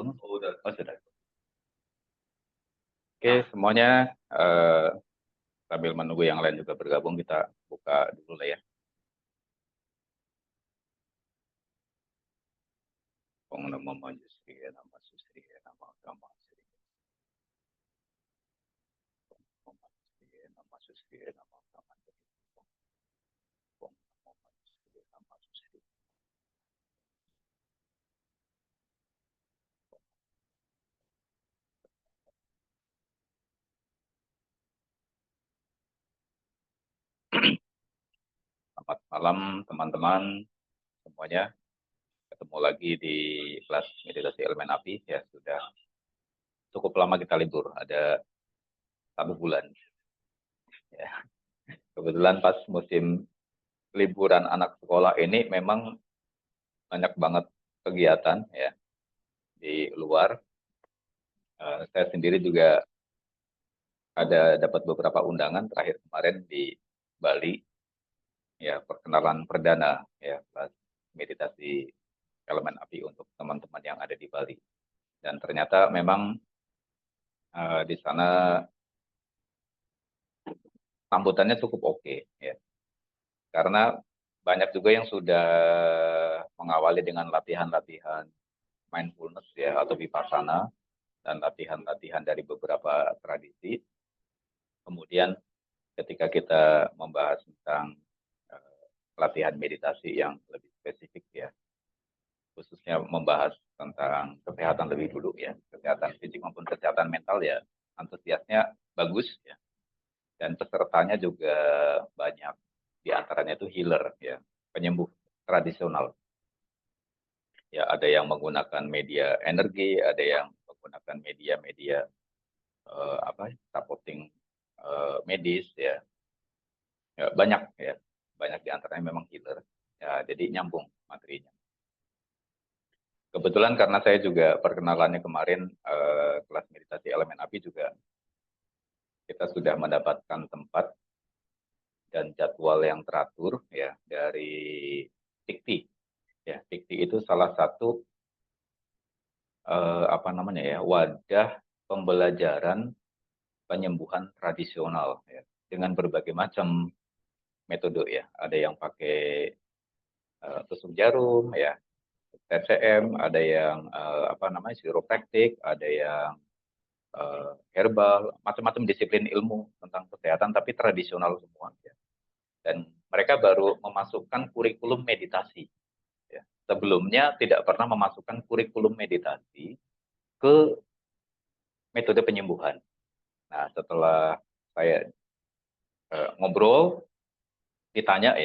belum? Oh, sudah. Oke, semuanya sambil menunggu yang lain juga bergabung, kita buka dulu lah ya. Om Namo Manjusri, Nama Susri, Nama Agama Sri, Om Manjusri, Nama Susri, Nama Agama Sri, Om Namo Manjusri, Nama Susri. Selamat malam teman-teman semuanya. Ketemu lagi di kelas meditasi elemen api ya, sudah cukup lama kita libur, ada 1 bulan ya. Kebetulan pas musim liburan anak sekolah ini memang banyak banget kegiatan ya di luar. Saya sendiri juga ada dapat beberapa undangan, terakhir kemarin di Bali ya, perkenalan perdana ya kelas meditasi elemen api untuk teman-teman yang ada di Bali. Dan ternyata memang di sana sambutannya cukup oke ya, karena banyak juga yang sudah mengawali dengan latihan-latihan mindfulness ya atau vipassana, dan latihan-latihan dari beberapa tradisi. Kemudian ketika kita membahas tentang latihan meditasi yang lebih spesifik ya, khususnya membahas tentang kesehatan lebih dulu ya, kesehatan fisik maupun kesehatan mental ya, antusiasnya bagus ya, dan pesertanya juga banyak, di antaranya itu healer ya, penyembuh tradisional ya, ada yang menggunakan media energi, ada yang menggunakan media-media supporting medis ya. Ya, banyak di antaranya memang healer ya, jadi nyambung materinya. Kebetulan karena saya juga perkenalannya kemarin kelas meditasi elemen api juga, kita sudah mendapatkan tempat dan jadwal yang teratur ya dari Tikti ya. Tikti itu salah satu wadah pembelajaran penyembuhan tradisional ya, dengan berbagai macam metode ya. Ada yang pakai tusuk jarum ya, TCM, ada yang chiropraktik, ada yang herbal, macam-macam disiplin ilmu tentang kesehatan, tapi tradisional semua ya. Dan mereka baru memasukkan kurikulum meditasi ya. Sebelumnya tidak pernah memasukkan kurikulum meditasi ke metode penyembuhan. Nah, setelah saya ngobrol, ditanya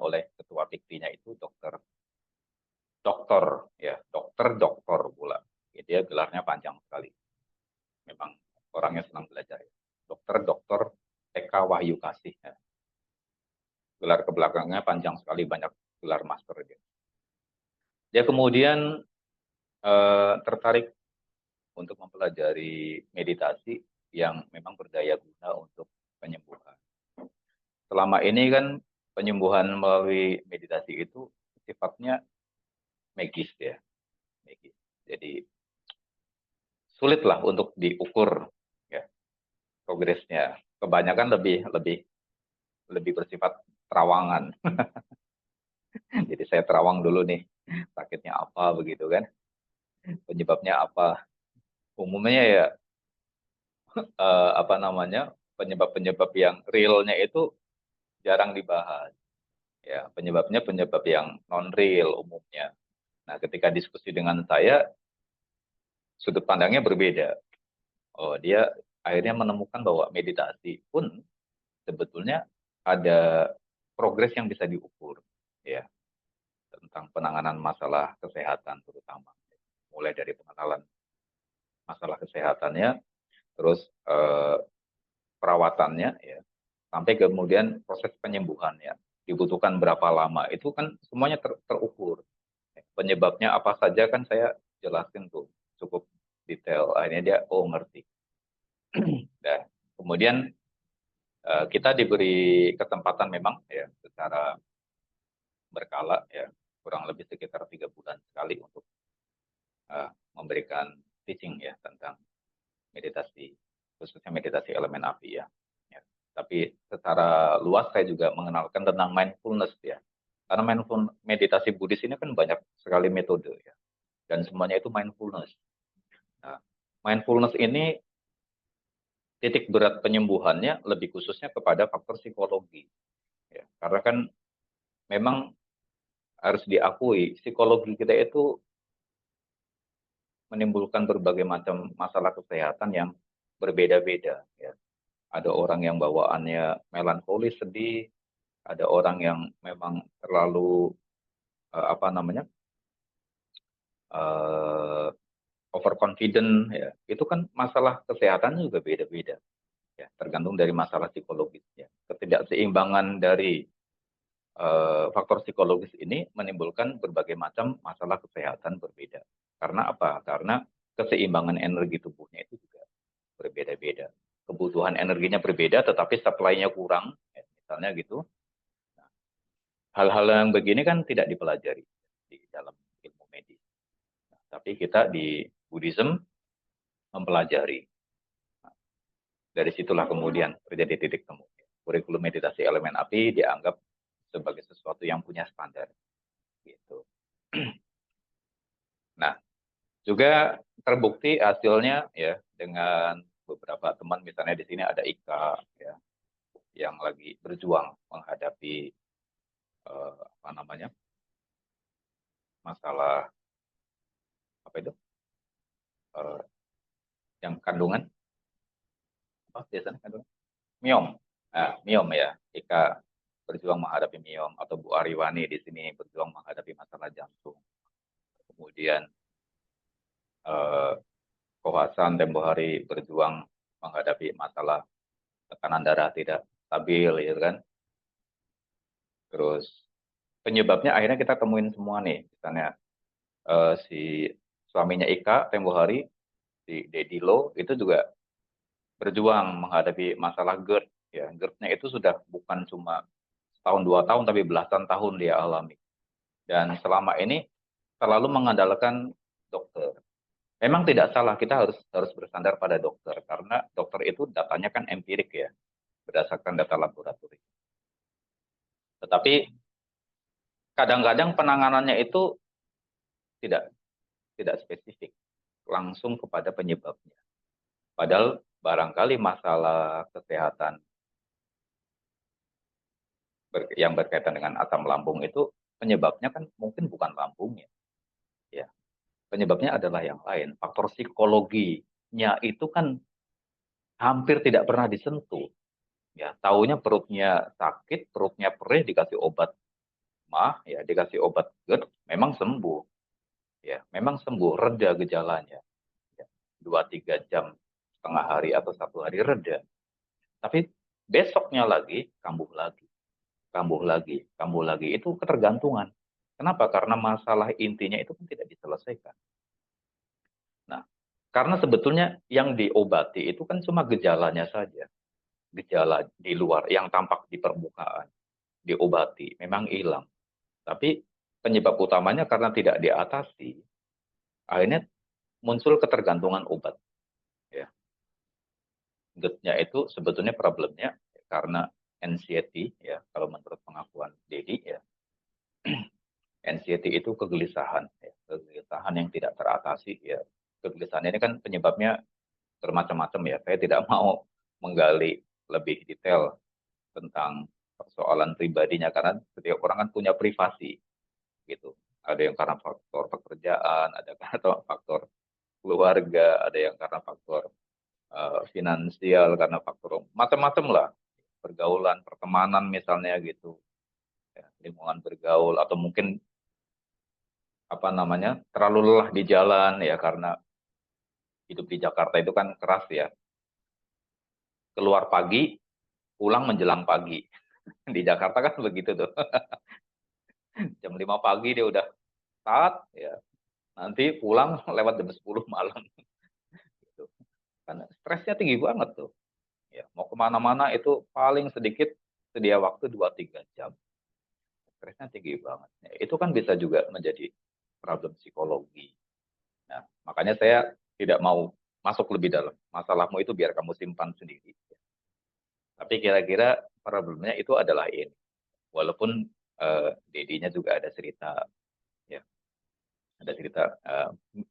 oleh ketua Piktinya itu dokter pula. Dia gelarnya panjang sekali. Memang orangnya senang belajar ya. Dokter Eka Wahyu Kasih ya. Gelar ke belakangnya panjang sekali, banyak gelar master dia. Dia kemudian tertarik untuk mempelajari meditasi yang memang berdaya guna untuk penyembuhan. Selama ini kan penyembuhan melalui meditasi itu sifatnya magis ya. Magis. Jadi sulit lah untuk diukur ya progresnya. Kebanyakan lebih bersifat terawangan. Jadi saya terawang dulu nih, sakitnya apa begitu kan, penyebabnya apa. Umumnya ya penyebab-penyebab yang realnya itu jarang dibahas. Ya, penyebabnya penyebab yang non real umumnya. Nah, ketika diskusi dengan saya, sudut pandangnya berbeda. Oh, dia akhirnya menemukan bahwa meditasi pun sebetulnya ada progres yang bisa diukur ya, tentang penanganan masalah kesehatan terutama. Mulai dari pengenalan masalah kesehatannya, terus perawatannya ya, sampai kemudian proses penyembuhannya. Dibutuhkan berapa lama, itu kan semuanya terukur. Penyebabnya apa saja kan saya jelasin tuh cukup detail. Akhirnya dia ngerti. Nah, kemudian kita diberi kesempatan memang ya secara berkala ya, kurang lebih sekitar 3 bulan sekali untuk memberikan teaching ya tentang meditasi, khususnya meditasi elemen api ya. Ya. Tapi secara luas saya juga mengenalkan tentang mindfulness ya. Karena meditasi Buddhis ini kan banyak sekali metode ya. Dan semuanya itu mindfulness. Nah, mindfulness ini titik berat penyembuhannya lebih khususnya kepada faktor psikologi. Ya. Karena kan memang harus diakui psikologi kita itu menimbulkan berbagai macam masalah kesehatan yang berbeda-beda ya. Ada orang yang bawaannya melankolis, sedih, ada orang yang memang terlalu apa namanya? eh overconfident ya. Itu kan masalah kesehatannya juga beda-beda ya, tergantung dari masalah psikologisnya. Ketidakseimbangan dari faktor psikologis ini menimbulkan berbagai macam masalah kesehatan berbeda. Karena apa? Karena keseimbangan energi tubuhnya itu juga berbeda-beda. Kebutuhan energinya berbeda, tetapi supply-nya kurang, ya, misalnya gitu. Nah, hal-hal yang begini kan tidak dipelajari di dalam ilmu medis. Nah, tapi kita di Buddhism mempelajari. Nah, dari situlah kemudian terjadi titik temu. Kurikulum meditasi elemen api dianggap sebagai sesuatu yang punya standar. Gitu. Nah, juga terbukti hasilnya ya dengan beberapa teman, misalnya di sini ada Ika ya, yang lagi berjuang menghadapi apa namanya, masalah apa itu, eh, yang kandungan apa biasanya kandungan miom. Nah, miom ya, Ika berjuang menghadapi miom, atau Bu Ariwani di sini berjuang menghadapi masalah jantung. Kemudian eh, Ko Hasan tempo hari berjuang menghadapi masalah tekanan darah tidak stabil, gitu kan. Terus penyebabnya akhirnya kita temuin semua nih, misalnya si suaminya Ika tempo hari, si Dedi Lo itu juga berjuang menghadapi masalah GERD ya. GERD-nya itu sudah bukan cuma tahun 2 tahun tapi belasan tahun dia alami, dan selama ini selalu mengandalkan dokter. Memang tidak salah, kita harus harus bersandar pada dokter karena dokter itu datanya kan empirik ya, berdasarkan data laboratorium. Tetapi kadang-kadang penanganannya itu tidak tidak spesifik langsung kepada penyebabnya. Padahal barangkali masalah kesehatan yang berkaitan dengan asam lambung itu penyebabnya kan mungkin bukan lambungnya, ya. Penyebabnya adalah yang lain. Faktor psikologinya itu kan hampir tidak pernah disentuh. Ya, taunya perutnya sakit, perutnya perih, dikasih obat mah, ya, dikasih obat GERD, memang sembuh. Ya, memang sembuh, reda gejalanya. Ya, 2-3 jam, setengah hari atau 1 hari reda. Tapi besoknya lagi kambuh lagi, kambuh lagi, kambuh lagi. Itu ketergantungan. Kenapa? Karena masalah intinya itu kan tidak diselesaikan. Nah, karena sebetulnya yang diobati itu kan cuma gejalanya saja. Gejala di luar yang tampak di permukaan. Diobati, memang hilang. Tapi penyebab utamanya karena tidak diatasi, akhirnya muncul ketergantungan obat. Ya. GERD-nya itu sebetulnya problemnya karena anxiety, ya, kalau menurut pengakuan Dedi, ya. Anxiety itu kegelisahan, ya. Kegelisahan yang tidak teratasi, ya. Kegelisahan ini kan penyebabnya bermacam-macam ya. Saya tidak mau menggali lebih detail tentang persoalan pribadinya karena setiap orang kan punya privasi gitu. Ada yang karena faktor pekerjaan, ada karena faktor keluarga, ada yang karena faktor finansial, karena faktor macam-macam lah, pergaulan, pertemanan misalnya gitu, ya, lingkungan bergaul, atau mungkin apa namanya terlalu lelah di jalan ya, karena hidup di Jakarta itu kan keras ya, keluar pagi pulang menjelang pagi. Di Jakarta kan begitu tuh. Jam 5 pagi dia udah start ya, nanti pulang lewat jam 10 malam gitu. Karena stresnya tinggi banget tuh ya, mau kemana-mana itu paling sedikit sedia waktu 2-3 jam, stresnya tinggi banget ya, itu kan bisa juga menjadi problem psikologi. Nah, Makanya saya tidak mau masuk lebih dalam. Masalahmu itu biar kamu simpan sendiri. Tapi kira-kira problemnya itu adalah ini. Walaupun Dedinya juga ada cerita, ya, ada cerita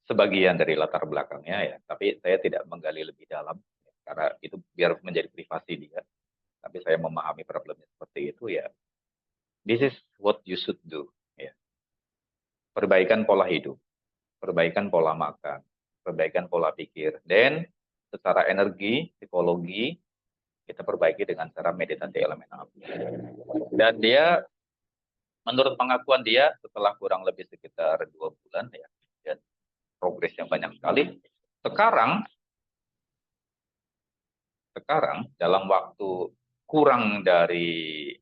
sebagian dari latar belakangnya ya. Tapi saya tidak menggali lebih dalam ya, karena itu biar menjadi privasi dia. Tapi saya memahami problemnya seperti itu ya. This is what you should do. Ya. Perbaikan pola hidup, perbaikan pola makan, perbaikan pola pikir, dan secara energi, psikologi, kita perbaiki dengan cara meditasi elemen api. Dan dia, menurut pengakuan dia, setelah kurang lebih sekitar 2 bulan ya, dan progresnya banyak sekali. Sekarang, sekarang dalam waktu kurang dari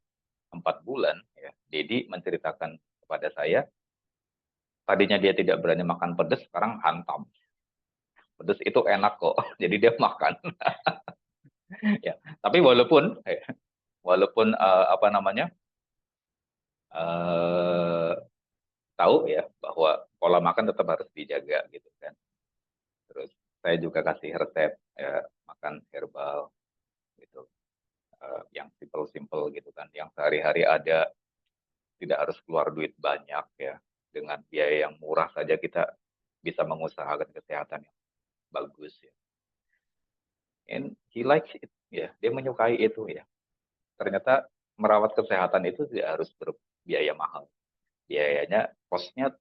4 bulan, ya, Dedi menceritakan kepada saya, tadinya dia tidak berani makan pedas, sekarang hantam. Pedas itu enak kok, jadi dia makan. Ya, tapi walaupun apa namanya, eh, tahu ya bahwa pola makan tetap harus dijaga gitu kan. Terus saya juga kasih resep ya, makan herbal gitu, yang simple-simple gitu kan, yang sehari-hari ada, tidak harus keluar duit banyak ya, dengan biaya yang murah saja kita bisa mengusahakan kesehatan yang bagus ya. And he likes it ya, dia menyukai itu ya. Ternyata merawat kesehatan itu tidak harus berbiaya mahal. Biayanya, kosnya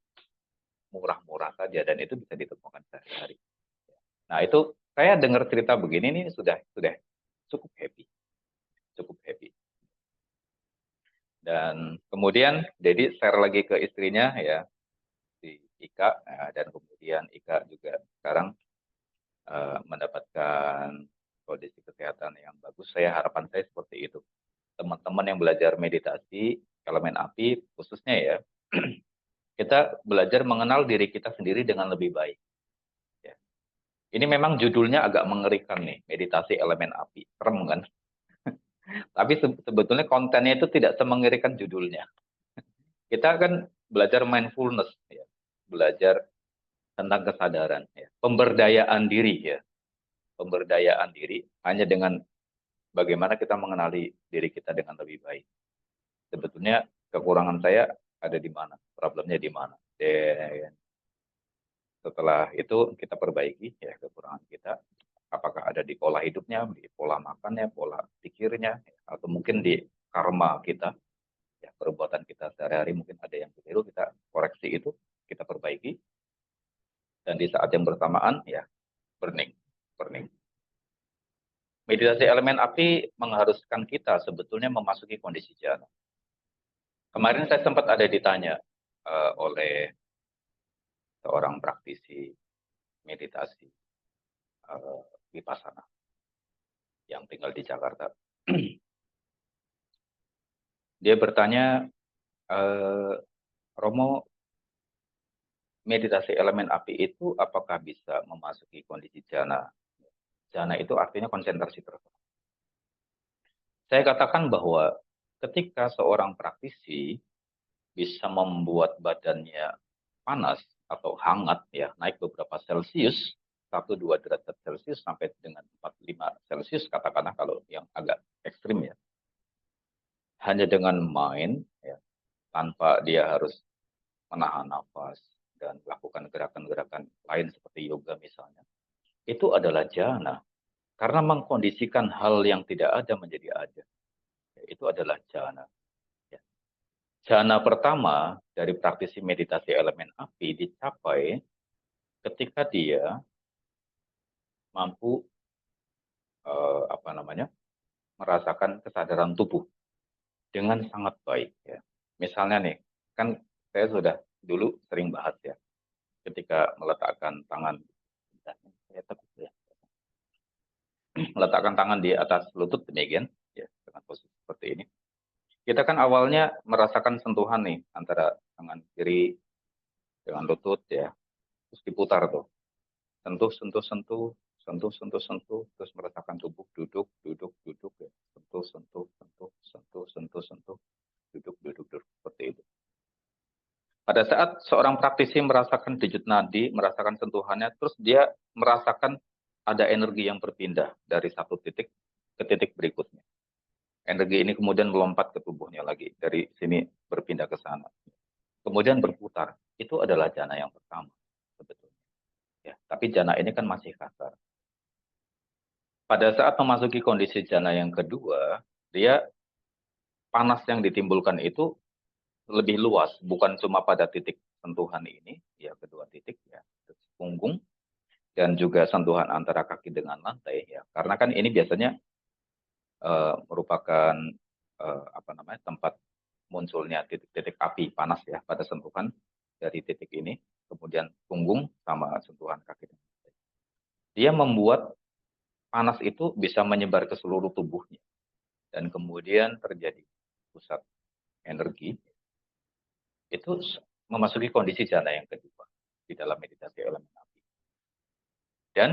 murah-murah saja dan itu bisa ditemukan sehari-hari. Nah, itu saya dengar cerita begini ini sudah cukup happy, cukup happy. Dan kemudian Dedi share lagi ke istrinya ya, si Ika, dan kemudian Ika juga sekarang mendapatkan kondisi kesehatan yang bagus. Harapan saya seperti itu. Teman-teman yang belajar meditasi elemen api khususnya ya, kita belajar mengenal diri kita sendiri dengan lebih baik. Ya. Ini memang judulnya agak mengerikan nih, meditasi elemen api. Serem kan? Tapi sebetulnya kontennya itu tidak semengerikan judulnya. Kita kan belajar mindfulness, ya. Belajar tentang kesadaran, ya. Pemberdayaan diri, ya. Pemberdayaan diri hanya dengan bagaimana kita mengenali diri kita dengan lebih baik. Sebetulnya kekurangan saya ada di mana, problemnya di mana. Dan setelah itu kita perbaiki ya kekurangan kita, apakah ada di pola hidupnya, di pola makannya, pola pikirnya, atau mungkin di karma kita, ya perbuatan kita sehari-hari mungkin ada yang keliru, kita koreksi itu, kita perbaiki, dan di saat yang bersamaan ya burning, burning. Meditasi elemen api mengharuskan kita sebetulnya memasuki kondisi jana. Kemarin saya sempat ada ditanya oleh seorang praktisi meditasi vipassana yang tinggal di Jakarta. Dia bertanya, Romo, meditasi elemen api itu apakah bisa memasuki kondisi jana? Jana itu artinya konsentrasi terus. Saya katakan bahwa ketika seorang praktisi bisa membuat badannya panas atau hangat ya, naik beberapa Celcius, 1-2 derajat Celcius sampai dengan 4-5 Celcius katakanlah kalau yang agak ekstrim ya. Hanya dengan main ya, tanpa dia harus menahan nafas dan melakukan gerakan-gerakan lain seperti yoga misalnya. Itu adalah jana. Karena mengkondisikan hal yang tidak ada menjadi ada. Itu adalah jana. Ya. Jana pertama dari praktisi meditasi elemen api dicapai ketika dia mampu apa namanya, merasakan kesadaran tubuh dengan sangat baik. Ya. Misalnya nih, kan saya sudah dulu sering bahas ya, ketika meletakkan tangan, meletakkan tangan di atas lutut demikian, ya dengan posisi seperti ini. Kita kan awalnya merasakan sentuhan nih antara tangan kiri dengan lutut ya, terus diputar tuh, sentuh, sentuh, sentuh, sentuh, sentuh, sentuh, terus merasakan tubuh duduk, duduk, duduk, ya. Sentuh, sentuh, sentuh, sentuh, sentuh, sentuh, duduk, duduk, duduk, seperti itu. Pada saat seorang praktisi merasakan denyut nadi, merasakan sentuhannya, terus dia merasakan ada energi yang berpindah dari satu titik ke titik berikutnya. Energi ini kemudian melompat ke tubuhnya lagi, dari sini berpindah ke sana. Kemudian berputar. Itu adalah jana yang pertama sebetulnya. Ya, tapi jana ini kan masih kasar. Pada saat memasuki kondisi jana yang kedua, dia panas yang ditimbulkan itu lebih luas, bukan cuma pada titik sentuhan ini, ya kedua titik ya, punggung dan juga sentuhan antara kaki dengan lantai ya. Karena kan ini biasanya merupakan apa namanya tempat munculnya titik-titik api panas ya pada sentuhan dari titik ini, kemudian punggung sama sentuhan kaki. Dia membuat panas itu bisa menyebar ke seluruh tubuhnya dan kemudian terjadi pusat energi itu memasuki kondisi jana yang kedua di dalam meditasi elemen api. Dan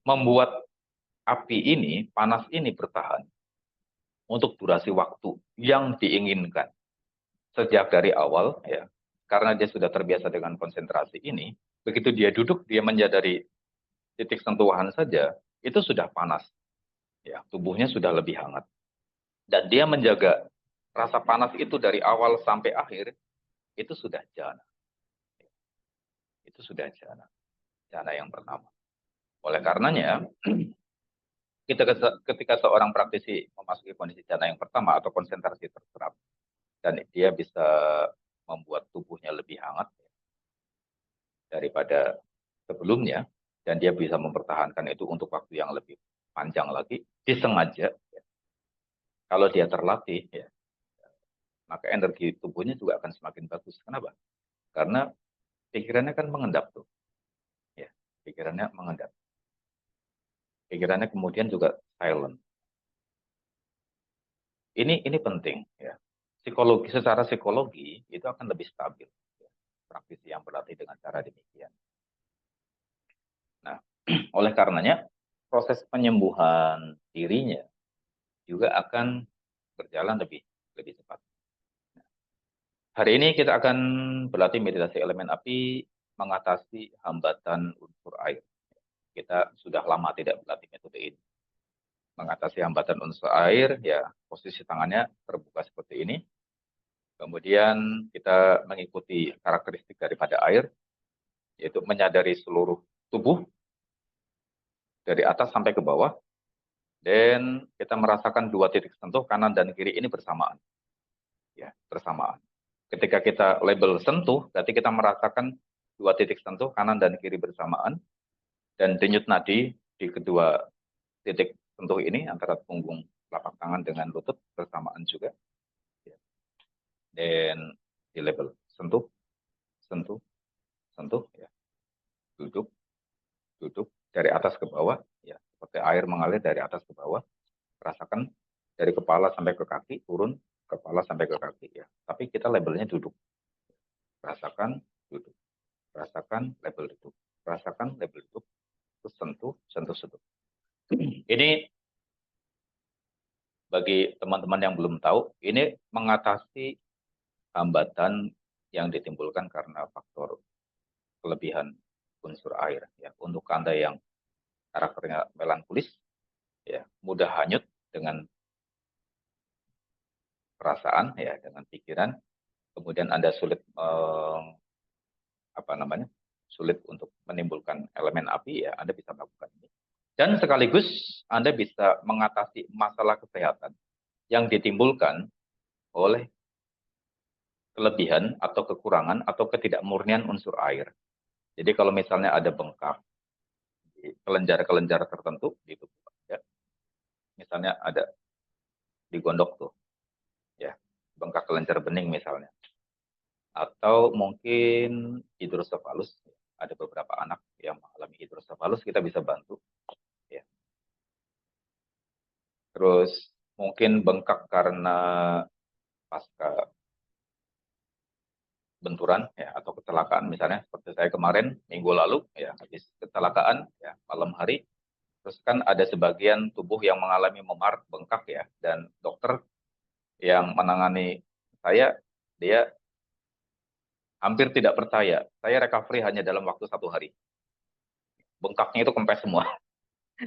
membuat api ini, panas ini bertahan untuk durasi waktu yang diinginkan. Sejak dari awal, ya, karena dia sudah terbiasa dengan konsentrasi ini, begitu dia duduk, dia menyadari titik sentuhan saja, itu sudah panas. Ya, tubuhnya sudah lebih hangat. Dan dia menjaga rasa panas itu dari awal sampai akhir, itu sudah jana. Itu sudah jana. Jana yang pertama. Oleh karenanya, ketika seorang praktisi memasuki kondisi jana yang pertama atau konsentrasi terserap, dan dia bisa membuat tubuhnya lebih hangat daripada sebelumnya, dan dia bisa mempertahankan itu untuk waktu yang lebih panjang lagi, disengaja, ya. Kalau dia terlatih, ya, maka energi tubuhnya juga akan semakin bagus. Kenapa? Karena pikirannya kan mengendap tuh, ya, pikirannya mengendap. Pikirannya kemudian juga silent. Ini penting, ya. Secara psikologi itu akan lebih stabil, ya, praktisi yang berlatih dengan cara demikian. Nah, oleh karenanya proses penyembuhan dirinya juga akan berjalan lebih lebih cepat. Hari ini kita akan berlatih meditasi elemen api mengatasi hambatan unsur air. Kita sudah lama tidak berlatih metode ini. Mengatasi hambatan unsur air, ya posisi tangannya terbuka seperti ini. Kemudian kita mengikuti karakteristik daripada air, yaitu menyadari seluruh tubuh dari atas sampai ke bawah, dan kita merasakan dua titik sentuh kanan dan kiri ini bersamaan, ya bersamaan. Ketika kita label sentuh, berarti kita merasakan dua titik sentuh kanan dan kiri bersamaan, dan denyut nadi di kedua titik sentuh ini antara punggung telapak tangan dengan lutut bersamaan juga, ya. Dan di label sentuh, sentuh, sentuh, ya. Duduk, duduk dari atas ke bawah, ya seperti air mengalir dari atas ke bawah. Rasakan dari kepala sampai ke kaki, turun kepala sampai ke kaki, ya. Tapi kita labelnya duduk. Rasakan, duduk. Rasakan, label duduk. Rasakan, label duduk. Terus sentuh, sentuh, sentuh. Ini bagi teman-teman yang belum tahu, ini mengatasi hambatan yang ditimbulkan karena faktor kelebihan unsur air. Ya. Untuk Anda yang karakternya melankolis, ya mudah hanyut dengan perasaan, ya dengan pikiran, kemudian Anda sulit apa namanya, sulit untuk menimbulkan elemen api, ya Anda bisa melakukan ini. Dan sekaligus Anda bisa mengatasi masalah kesehatan yang ditimbulkan oleh kelebihan atau kekurangan atau ketidakmurnian unsur air. Jadi kalau misalnya ada bengkak di kelenjar-kelenjar tertentu di tubuh, ya, misalnya ada di gondok tuh, ya bengkak kelenjar bening misalnya, atau mungkin hidrosefalus, ada beberapa anak yang mengalami hidrosefalus, kita bisa bantu, ya. Terus mungkin bengkak karena pasca benturan, ya atau kecelakaan misalnya seperti saya kemarin minggu lalu, ya habis kecelakaan, ya malam hari, terus kan ada sebagian tubuh yang mengalami memar bengkak, ya, dan dokter yang menangani saya, dia hampir tidak percaya, saya recovery hanya dalam waktu 1 hari. Bengkaknya itu kempes semua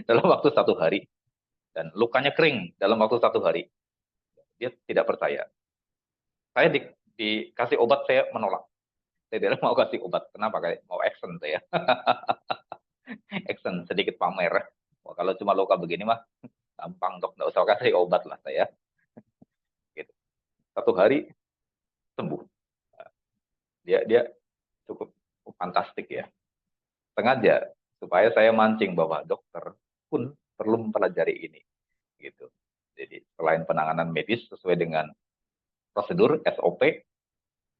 dalam waktu 1 hari. Dan lukanya kering dalam waktu 1 hari. Dia tidak percaya. Saya dikasih obat, saya menolak. Saya tidak mau kasih obat. Kenapa? Kayak mau action saya. Action, sedikit pamer. Wah, kalau cuma luka begini mah, gampang dok. Nggak usah kasih obat lah saya. Gitu. 1 hari sembuh. Dia cukup fantastik ya. Sengaja supaya saya mancing bahwa dokter pun perlu mempelajari ini. Gitu. Jadi selain penanganan medis sesuai dengan prosedur SOP,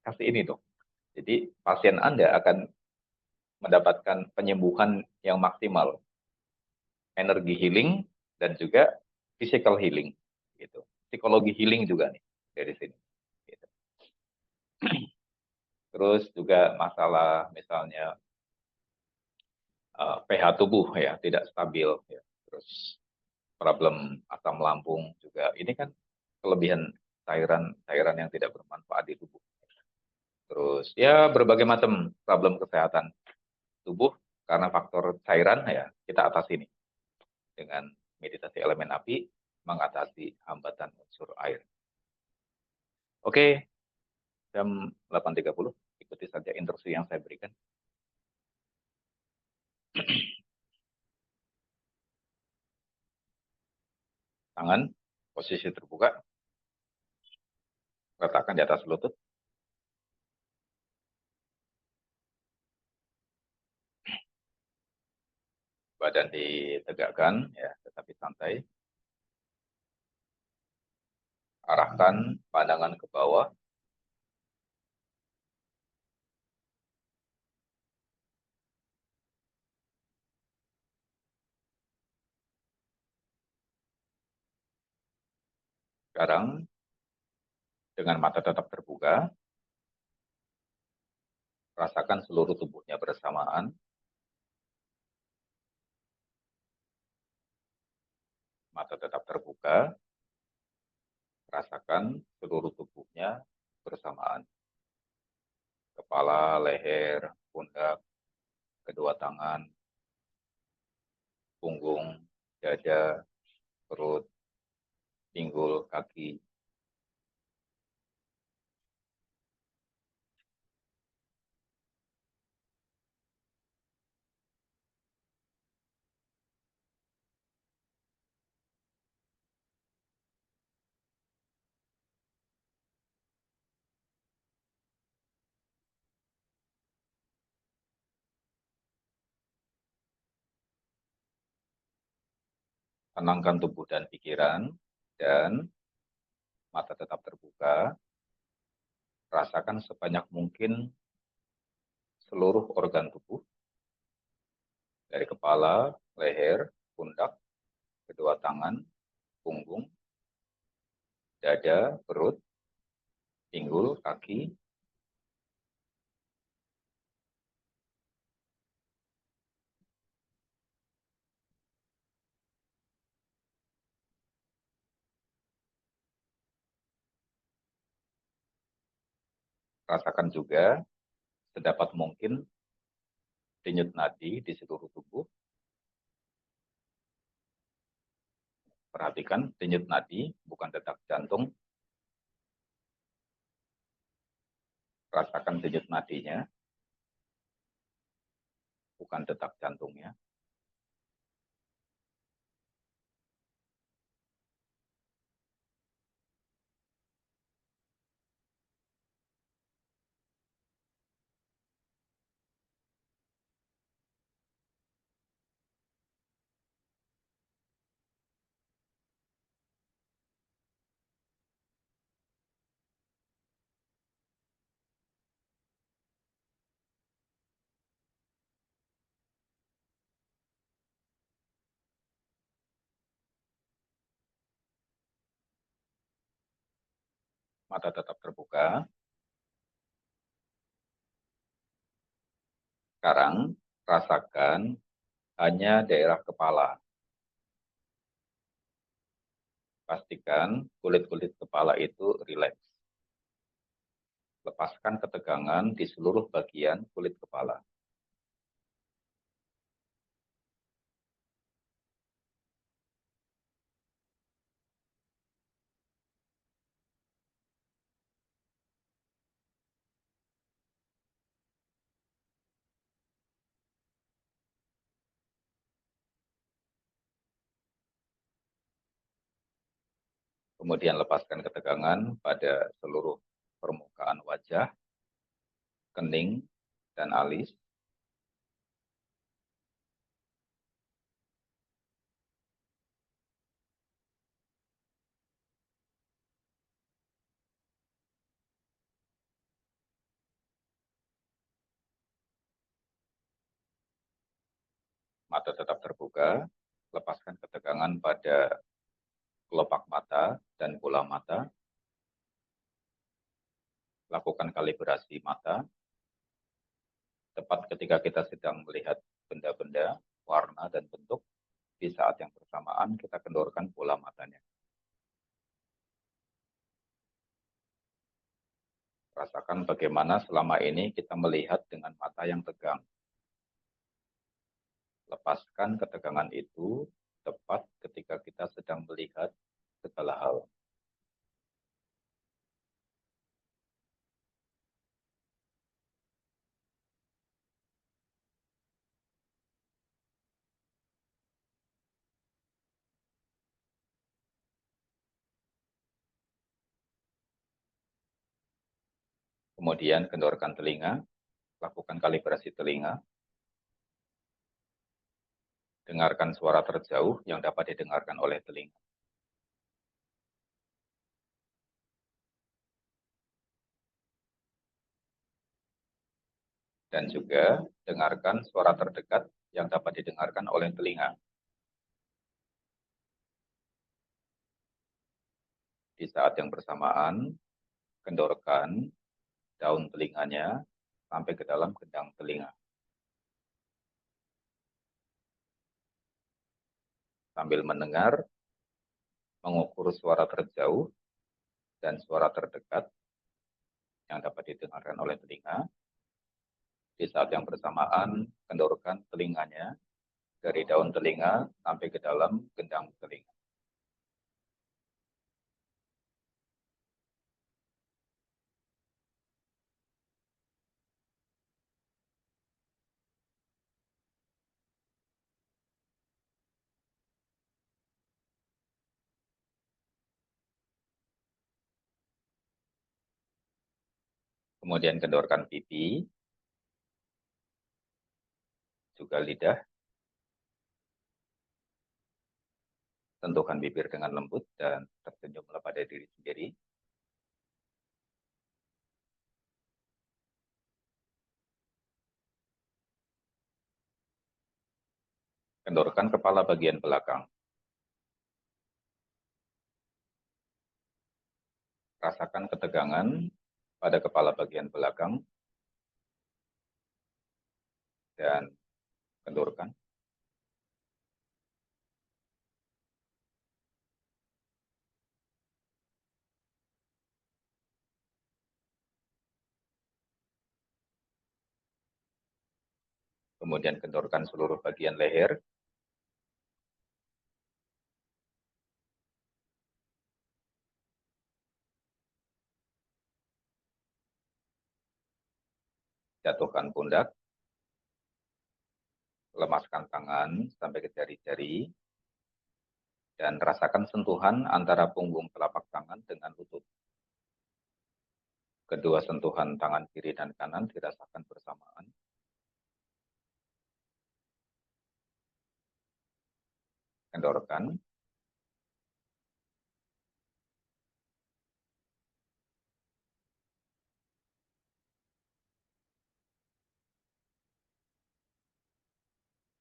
kasih ini dok. Jadi pasien Anda akan mendapatkan penyembuhan yang maksimal, energi healing dan juga physical healing, gitu. Psikologi healing juga nih dari sini. Gitu. Terus juga masalah misalnya pH tubuh ya tidak stabil, ya. Terus problem asam lambung juga. Ini kan kelebihan cairan yang tidak bermanfaat di tubuh. Terus ya berbagai macam problem kesehatan tubuh karena faktor cairan ya kita atasi ini dengan meditasi elemen api mengatasi hambatan unsur air. Oke, jam 8.30 ikuti saja instruksi yang saya berikan. Tangan posisi terbuka, letakkan di atas lutut. Badan ditegakkan ya, tetapi santai. Arahkan pandangan ke bawah. Sekarang dengan mata tetap terbuka, rasakan seluruh tubuhnya bersamaan. Mata tetap terbuka, rasakan seluruh tubuhnya bersamaan. Kepala, leher, pundak, kedua tangan, punggung, dada, perut, pinggul, kaki. Tenangkan tubuh dan pikiran, dan mata tetap terbuka. Rasakan sebanyak mungkin seluruh organ tubuh, dari kepala, leher, pundak, kedua tangan, punggung, dada, perut, pinggul, kaki. Rasakan juga sedapat mungkin denyut nadi di seluruh tubuh. Perhatikan denyut nadi, bukan detak jantung. Rasakan denyut nadinya, bukan detak jantungnya. Mata tetap terbuka. Sekarang rasakan hanya daerah kepala. Pastikan kulit-kulit kepala itu rileks. lepaskan ketegangan di seluruh bagian kulit kepala. Kemudian lepaskan ketegangan pada seluruh permukaan wajah, kening, dan alis. Mata tetap terbuka, lepaskan ketegangan pada kelopak mata dan bola mata. Lakukan kalibrasi mata. Tepat ketika kita sedang melihat benda-benda, warna, dan bentuk, di saat yang bersamaan kita kendorkan bola matanya. Rasakan bagaimana selama ini kita melihat dengan mata yang tegang. Lepaskan ketegangan itu tepat ketika kita sedang melihat segala hal. Kemudian kendorkan telinga, lakukan kalibrasi telinga. Dengarkan suara terjauh yang dapat didengarkan oleh telinga. Dan juga dengarkan suara terdekat yang dapat didengarkan oleh telinga. Di saat yang bersamaan, kendorkan daun telinganya sampai ke dalam gendang telinga. Sambil mendengar, mengukur suara terjauh dan suara terdekat yang dapat didengarkan oleh telinga. Di saat yang bersamaan, kendorkan telinganya dari daun telinga sampai ke dalam gendang telinga. Kemudian kendorkan pipi, juga lidah. Sentuhkan bibir dengan lembut dan tersenyumlah pada diri sendiri. Kendorkan kepala bagian belakang. Rasakan ketegangan pada kepala bagian belakang dan kendorkan. Kemudian kendorkan seluruh bagian leher. Jatuhkan pundak. Lemaskan tangan sampai ke jari-jari. Dan rasakan sentuhan antara punggung telapak tangan dengan lutut. Kedua sentuhan tangan kiri dan kanan dirasakan bersamaan. Kendorkan.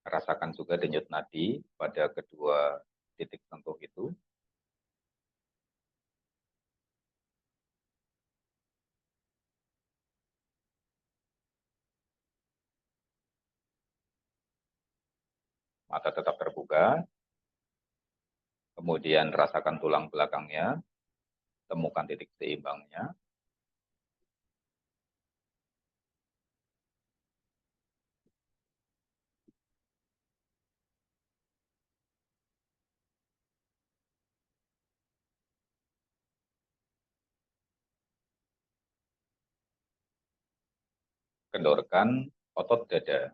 Rasakan juga denyut nadi pada kedua titik sentuh itu. Mata tetap terbuka. Kemudian rasakan tulang belakangnya. Temukan titik seimbangnya. Kendorkan otot dada.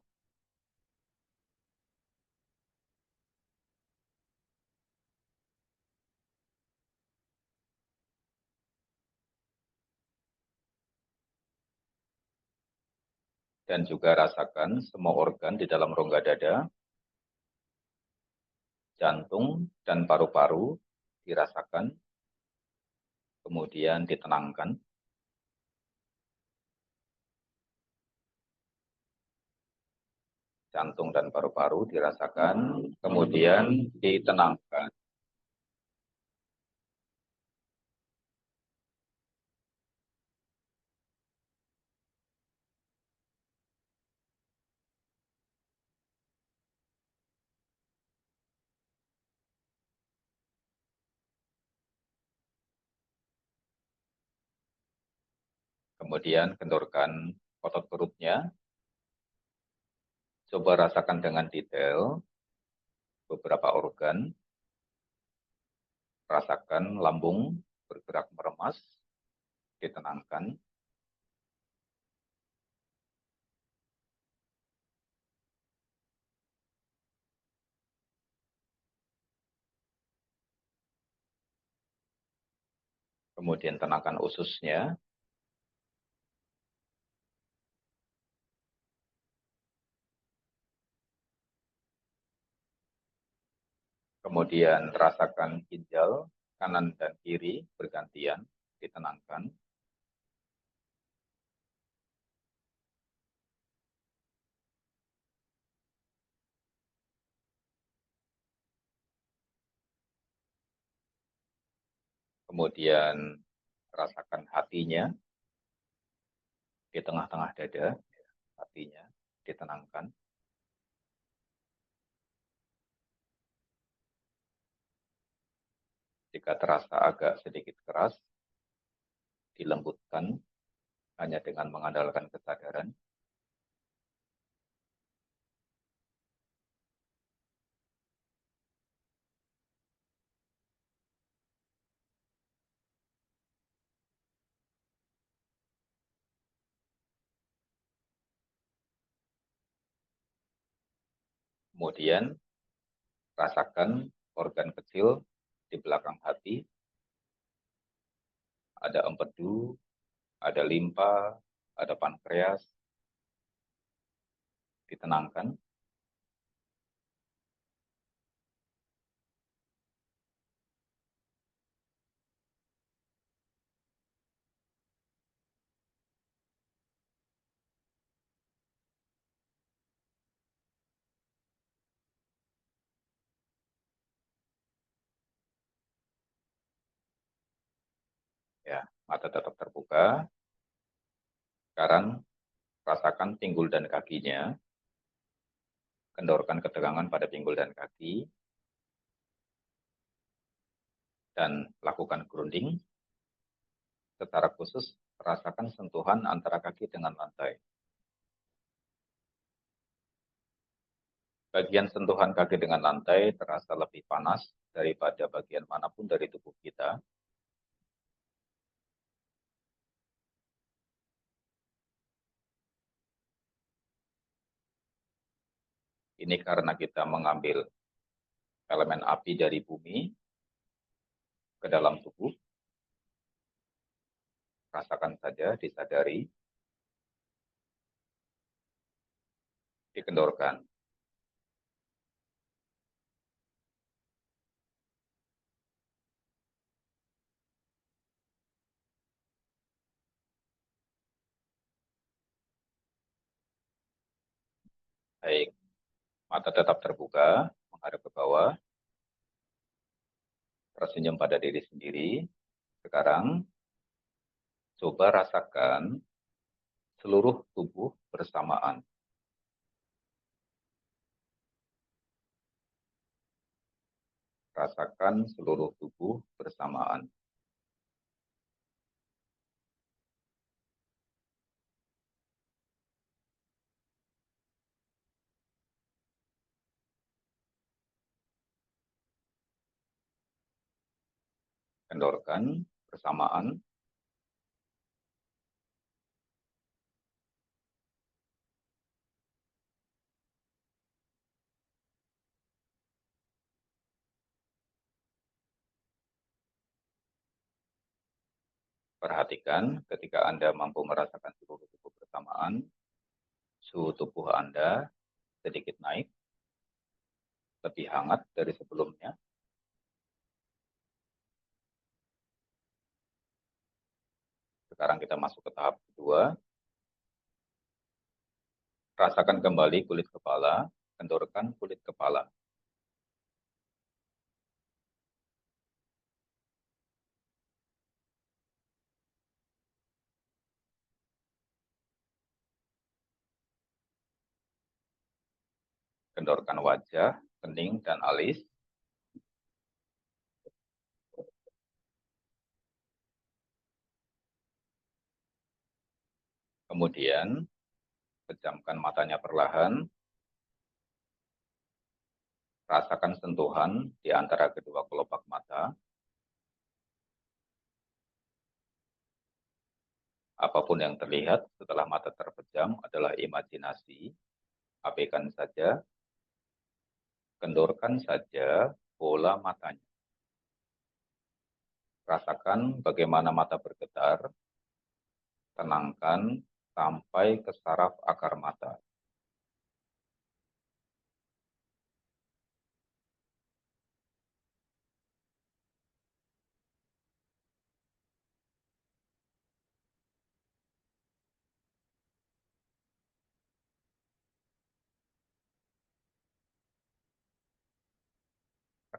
Dan juga rasakan semua organ di dalam rongga dada, jantung dan paru-paru dirasakan, kemudian ditenangkan. Jantung dan paru-paru dirasakan, kemudian ditenangkan. Kemudian kendorkan otot perutnya. Coba rasakan dengan detail beberapa organ. Rasakan lambung bergerak meremas, ditenangkan. Kemudian tenangkan ususnya. Kemudian rasakan ginjal kanan dan kiri bergantian, ditenangkan. Kemudian rasakan hatinya di tengah-tengah dada, hatinya ditenangkan. Jika terasa agak sedikit keras, dilembutkan hanya dengan mengandalkan kesadaran. Kemudian rasakan organ kecil di belakang hati. Ada empedu, ada limpa, ada pankreas, ditenangkan. Ya, mata tetap terbuka. Sekarang rasakan pinggul dan kakinya. Kendorkan ketegangan pada pinggul dan kaki. Dan lakukan grounding. Secara khusus, rasakan sentuhan antara kaki dengan lantai. Bagian sentuhan kaki dengan lantai terasa lebih panas daripada bagian manapun dari tubuh kita. Ini karena kita mengambil elemen api dari bumi ke dalam tubuh. Rasakan saja, disadari, dikendorkan. Baik, mata tetap terbuka, menghadap ke bawah, tersenyum pada diri sendiri. Sekarang, coba rasakan seluruh tubuh bersamaan. Rasakan seluruh tubuh bersamaan. Kendorkan bersamaan. Perhatikan ketika Anda mampu merasakan seluruh tubuh bersamaan, suhu tubuh Anda sedikit naik, lebih hangat dari sebelumnya. Sekarang kita masuk ke tahap kedua. Rasakan kembali kulit kepala, kendorkan kulit kepala. Kendorkan wajah, kening, dan alis. Kemudian, pejamkan matanya perlahan. Rasakan sentuhan di antara kedua kelopak mata. Apapun yang terlihat setelah mata terpejam adalah imajinasi. Abaikan saja, kendorkan saja bola matanya. Rasakan bagaimana mata bergetar, tenangkan sampai ke saraf akar mata.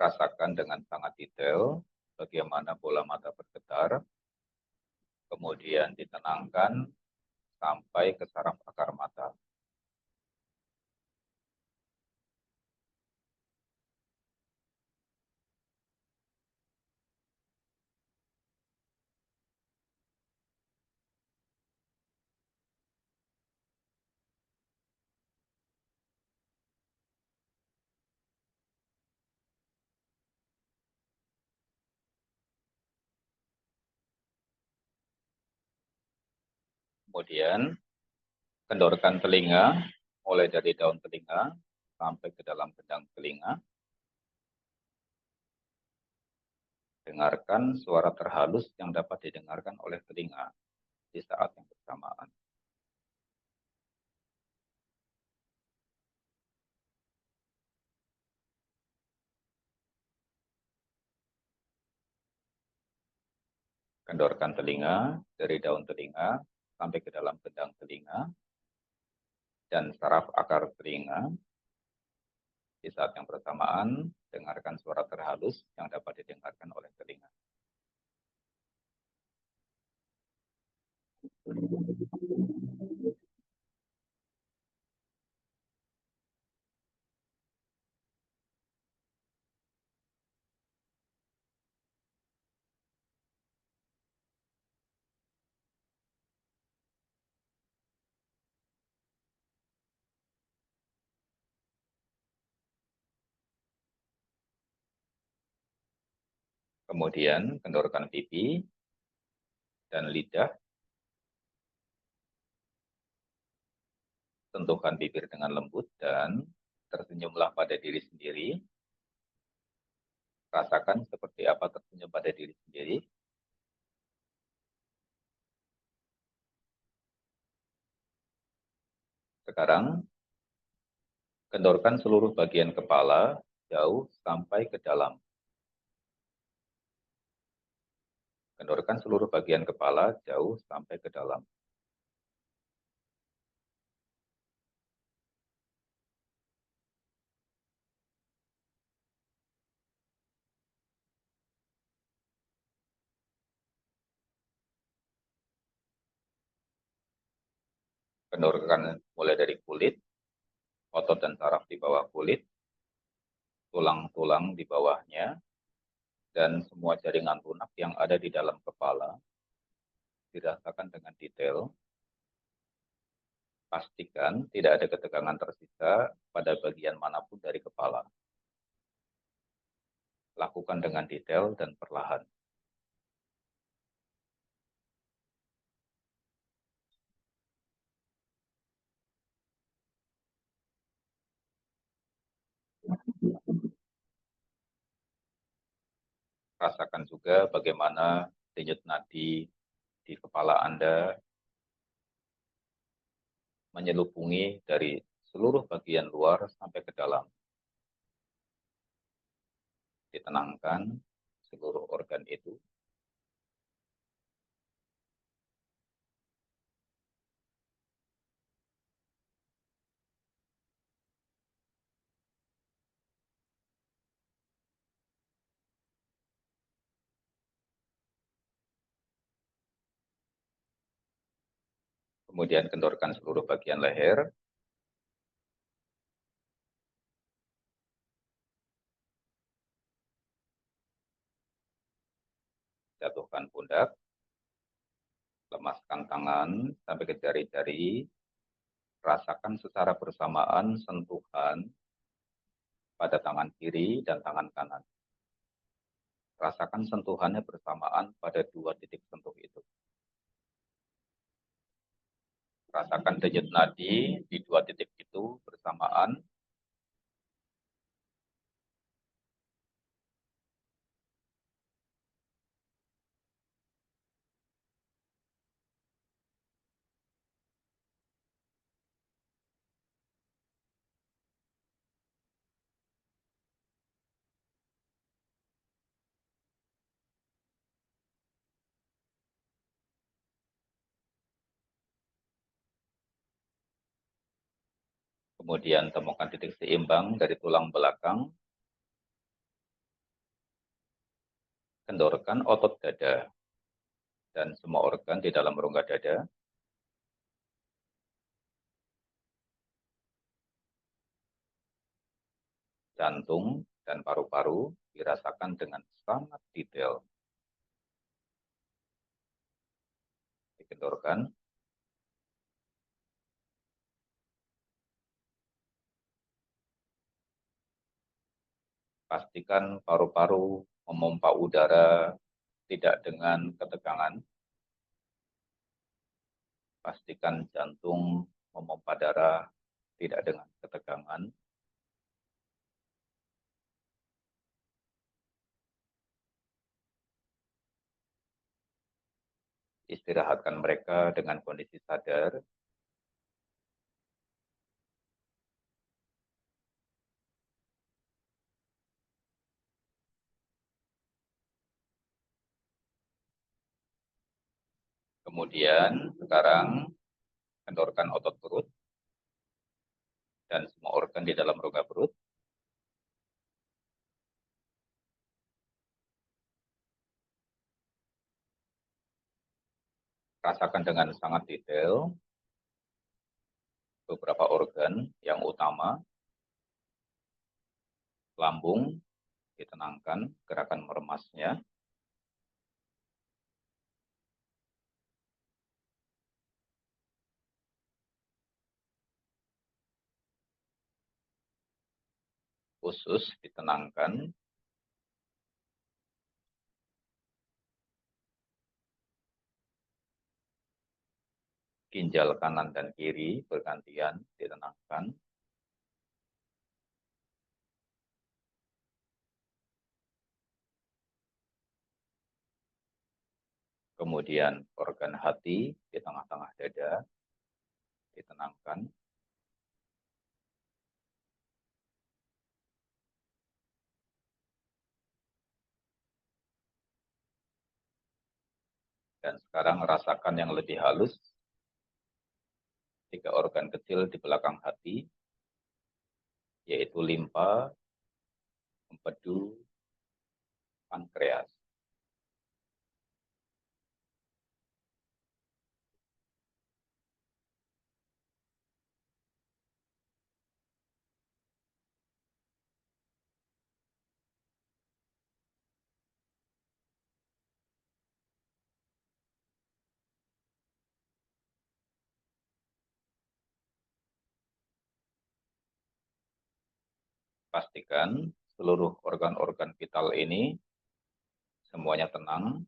Rasakan dengan sangat detail bagaimana bola mata bergetar, kemudian ditenangkan sampai ke saraf akar mata. Kemudian kendorkan telinga, mulai dari daun telinga sampai ke dalam gendang telinga. Dengarkan suara terhalus yang dapat didengarkan oleh telinga di saat yang bersamaan. Kendorkan telinga dari daun telinga sampai ke dalam gendang telinga dan saraf akar telinga. Di saat yang bersamaan, dengarkan suara terhalus yang dapat didengarkan oleh telinga. Kemudian kendorkan pipi dan lidah. Sentuhkan bibir dengan lembut dan tersenyumlah pada diri sendiri. Rasakan seperti apa tersenyum pada diri sendiri. Sekarang, kendorkan seluruh bagian kepala jauh sampai ke dalam. Kendorkan seluruh bagian kepala jauh sampai ke dalam. Kendorkan mulai dari kulit, otot dan saraf di bawah kulit, tulang-tulang di bawahnya, dan semua jaringan lunak yang ada di dalam kepala. Dirasakan dengan detail. Pastikan tidak ada ketegangan tersisa pada bagian manapun dari kepala. Lakukan dengan detail dan perlahan. Rasakan juga bagaimana denyut nadi di kepala Anda menyelubungi dari seluruh bagian luar sampai ke dalam. Ditenangkan seluruh organ itu. Kemudian kendorkan seluruh bagian leher. Jatuhkan pundak. Lemaskan tangan sampai ke jari-jari. Rasakan secara bersamaan sentuhan pada tangan kiri dan tangan kanan. Rasakan sentuhannya bersamaan pada dua titik sentuh itu. Rasakan denyut nadi di dua titik itu bersamaan. Kemudian temukan titik seimbang dari tulang belakang. Kendorkan otot dada dan semua organ di dalam rongga dada. Jantung dan paru-paru dirasakan dengan sangat detail. Dikendorkan. Pastikan paru-paru memompa udara tidak dengan ketegangan. Pastikan jantung memompa darah tidak dengan ketegangan. Istirahatkan mereka dengan kondisi sadar. Kemudian sekarang kendorkan otot perut dan semua organ di dalam rongga perut. Rasakan dengan sangat detail beberapa organ yang utama. Lambung ditenangkan, gerakan meremasnya. Usus ditenangkan. Ginjal kanan dan kiri bergantian ditenangkan. Kemudian organ hati di tengah-tengah dada ditenangkan. Dan sekarang rasakan yang lebih halus. 3 organ kecil di belakang hati, yaitu limpa, empedu, pankreas. Pastikan seluruh organ-organ vital ini semuanya tenang.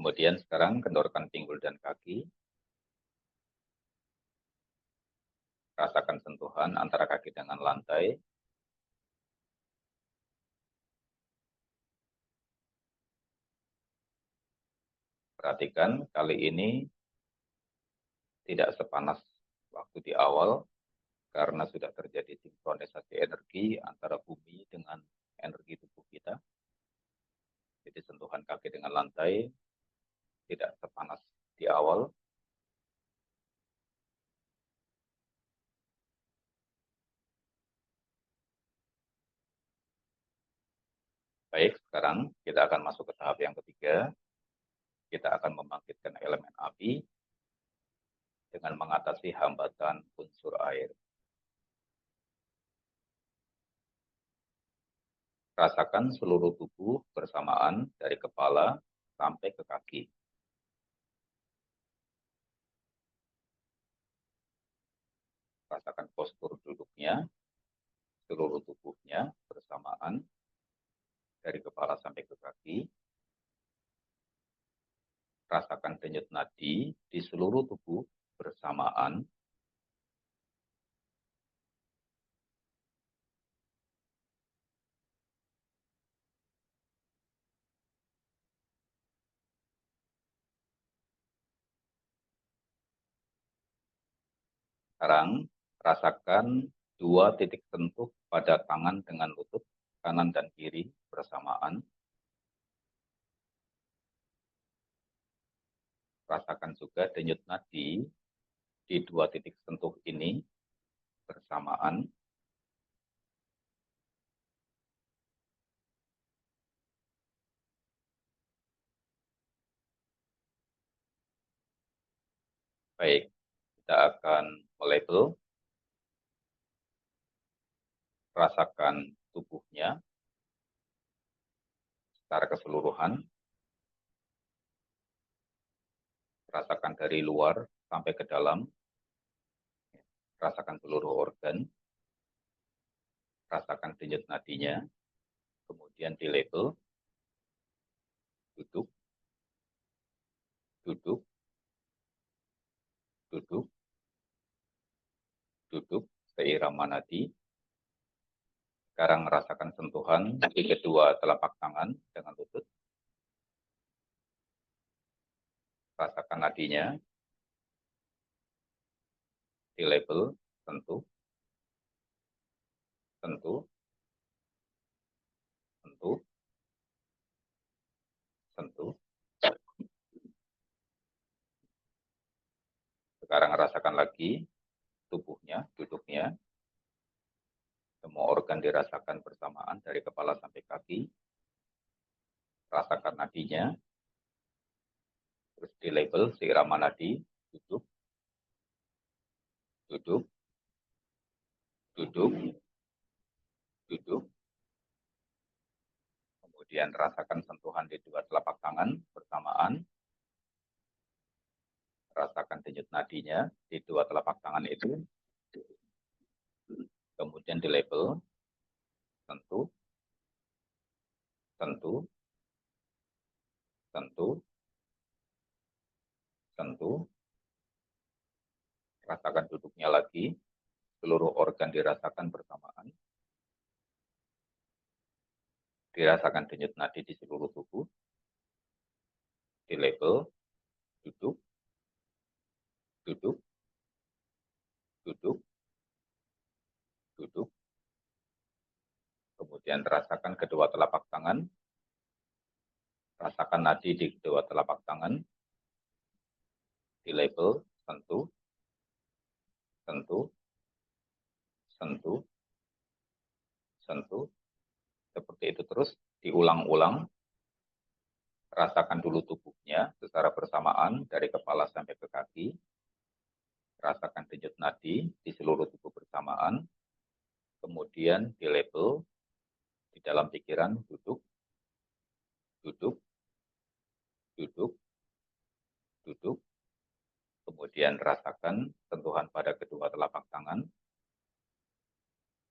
Kemudian sekarang kendorkan pinggul dan kaki. Rasakan sentuhan antara kaki dengan lantai. Perhatikan kali ini tidak sepanas waktu di awal karena sudah terjadi sinkronisasi energi antara bumi dengan energi tubuh kita. Jadi sentuhan kaki dengan lantai tidak sepanas di awal. Baik, sekarang kita akan masuk ke tahap yang ketiga. Kita akan membangkitkan elemen api dengan mengatasi hambatan unsur air. Rasakan seluruh tubuh bersamaan dari kepala sampai ke kaki. Rasakan postur duduknya, seluruh tubuhnya bersamaan dari kepala sampai ke kaki. Rasakan denyut nadi di seluruh tubuh bersamaan. Sekarang rasakan 2 titik sentuh pada tangan dengan lutut kanan dan kiri bersamaan. Rasakan juga denyut nadi di 2 titik sentuh ini bersamaan. Baik, kita akan melabel. Rasakan tubuhnya secara keseluruhan. Rasakan dari luar sampai ke dalam. Rasakan seluruh organ. Rasakan denyut nadinya. Kemudian dilabel. Duduk, duduk, duduk, duduk, seirama nadi. Sekarang rasakan sentuhan di kedua telapak tangan dengan lutut. Rasakan nadinya. Dilabel, sentuh, sentuh, sentuh, sentuh. Sekarang rasakan lagi tubuhnya, duduknya. Semua organ dirasakan bersamaan dari kepala sampai kaki. Rasakan nadinya. Terus dilabel seirama nadi. Duduk, duduk, duduk, duduk. Kemudian rasakan sentuhan di 2 telapak tangan bersamaan. Rasakan denyut nadinya di 2 telapak tangan itu. Kemudian dilabel sentuh, sentuh, sentuh, sentuh. Rasakan duduknya lagi. Seluruh organ dirasakan bersamaan. Dirasakan denyut nadi di seluruh tubuh. Dilabel duduk, duduk, duduk, duduk. Kemudian rasakan kedua telapak tangan. Rasakan nadi di kedua telapak tangan. Dilabel sentuh, sentuh, sentuh, sentuh. Seperti itu terus diulang-ulang. Rasakan dulu tubuhnya secara bersamaan dari kepala sampai ke kaki. Rasakan denyut nadi di seluruh tubuh bersamaan. Kemudian dilabel di dalam pikiran duduk, duduk, duduk, duduk. Kemudian rasakan sentuhan pada kedua telapak tangan.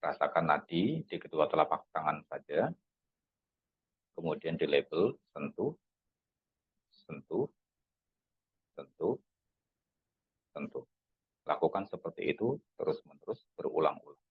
Rasakan nadi di kedua telapak tangan saja. Kemudian dilabel sentuh, sentuh, sentuh, sentuh. Lakukan seperti itu terus-menerus berulang-ulang.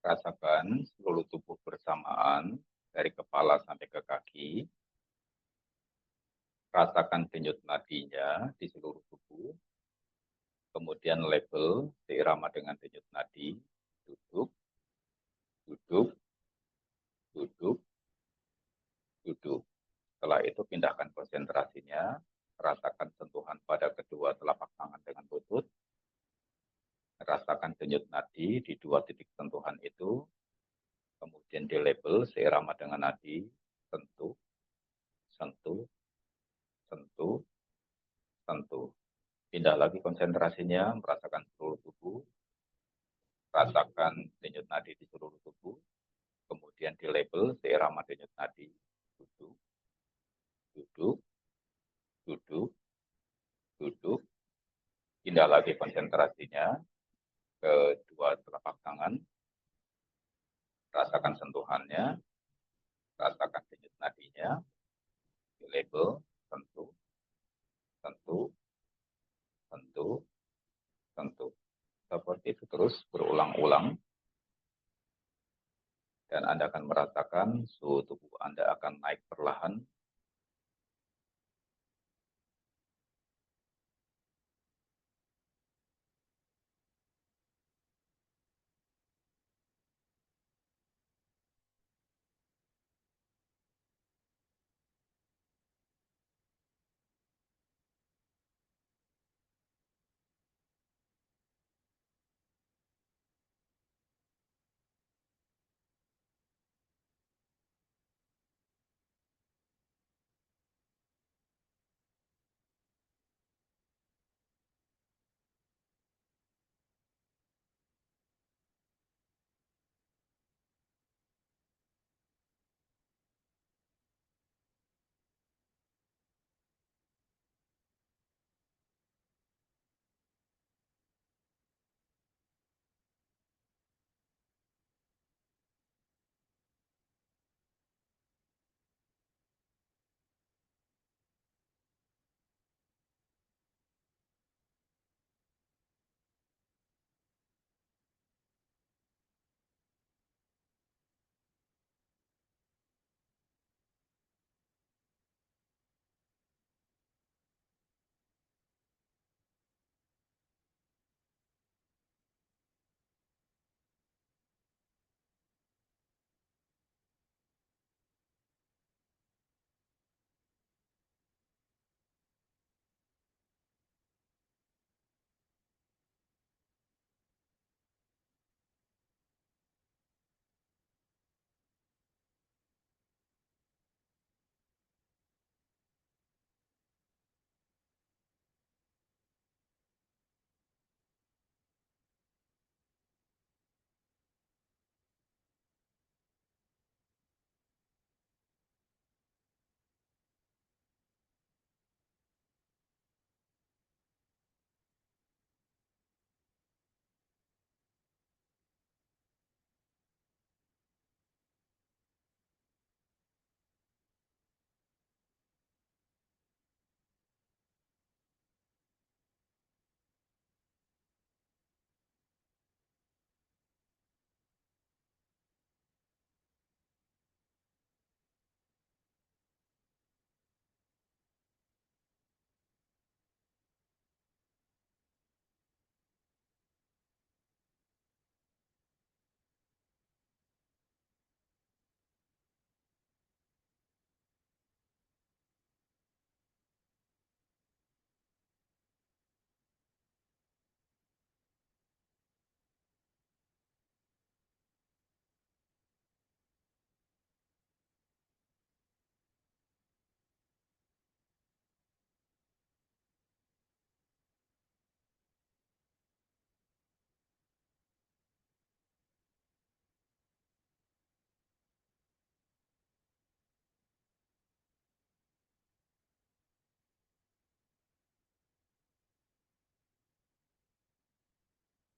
Rasakan seluruh tubuh bersamaan dari kepala sampai ke kaki. Rasakan denyut nadinya di seluruh tubuh. Kemudian label seirama dengan denyut nadi. Duduk, duduk, duduk, duduk. Setelah itu pindahkan konsentrasinya. Rasakan sentuhan pada kedua telapak tangan dengan lutut. Rasakan denyut nadi di dua titik sentuhan itu. Kemudian di label seirama dengan nadi. Sentuh, sentuh, sentuh, sentuh. Pindah lagi konsentrasinya, merasakan seluruh tubuh. rasakan denyut nadi di seluruh tubuh, kemudian di label seirama denyut nadi, duduk, duduk, duduk, duduk, pindah lagi konsentrasinya ke dua telapak tangan, rasakan sentuhannya, rasakan denyut nadinya, di label, sentuh, sentuh, sentuh, sentuh. Seperti itu terus berulang-ulang, dan Anda akan merasakan suhu tubuh Anda akan naik perlahan.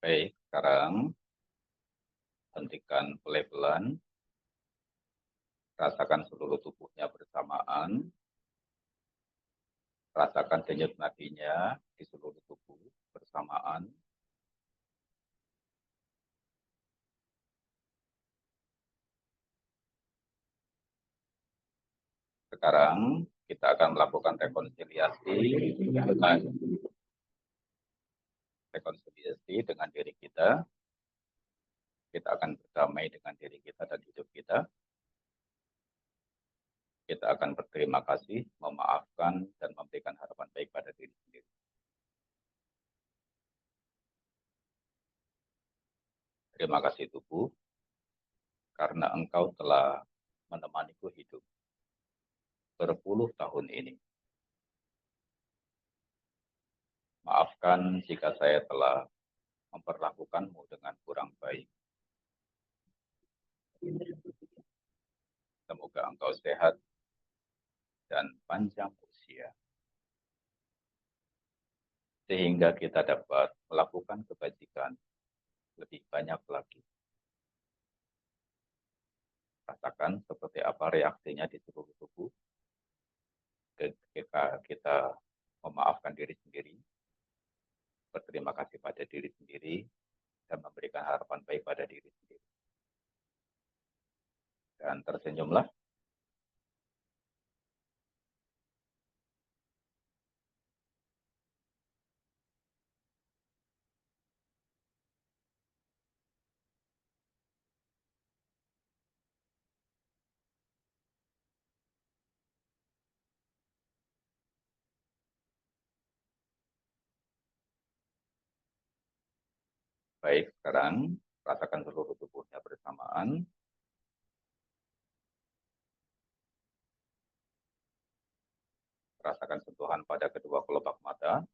Baik, sekarang hentikan pelabelan, rasakan seluruh tubuhnya bersamaan, rasakan denyut nadinya di seluruh tubuh bersamaan. Sekarang kita akan melakukan rekonsiliasi dengan diri kita. Kita akan berdamai dengan diri kita dan hidup kita. Kita akan berterima kasih, memaafkan, dan memberikan harapan baik pada diri sendiri. Terima kasih tubuh, karena engkau telah menemaniku hidup berpuluh tahun ini. Maafkan jika saya telah memperlakukanmu dengan kurang baik. Semoga engkau sehat dan panjang usia, sehingga kita dapat melakukan kebajikan lebih banyak lagi. Rasakan seperti apa reaksinya di seluruh tubuh ketika kita memaafkan diri sendiri, berterima kasih pada diri sendiri, dan memberikan harapan baik pada diri sendiri. Dan tersenyumlah. Baik, sekarang rasakan seluruh tubuhnya bersamaan. Rasakan sentuhan pada kedua kelopak mata.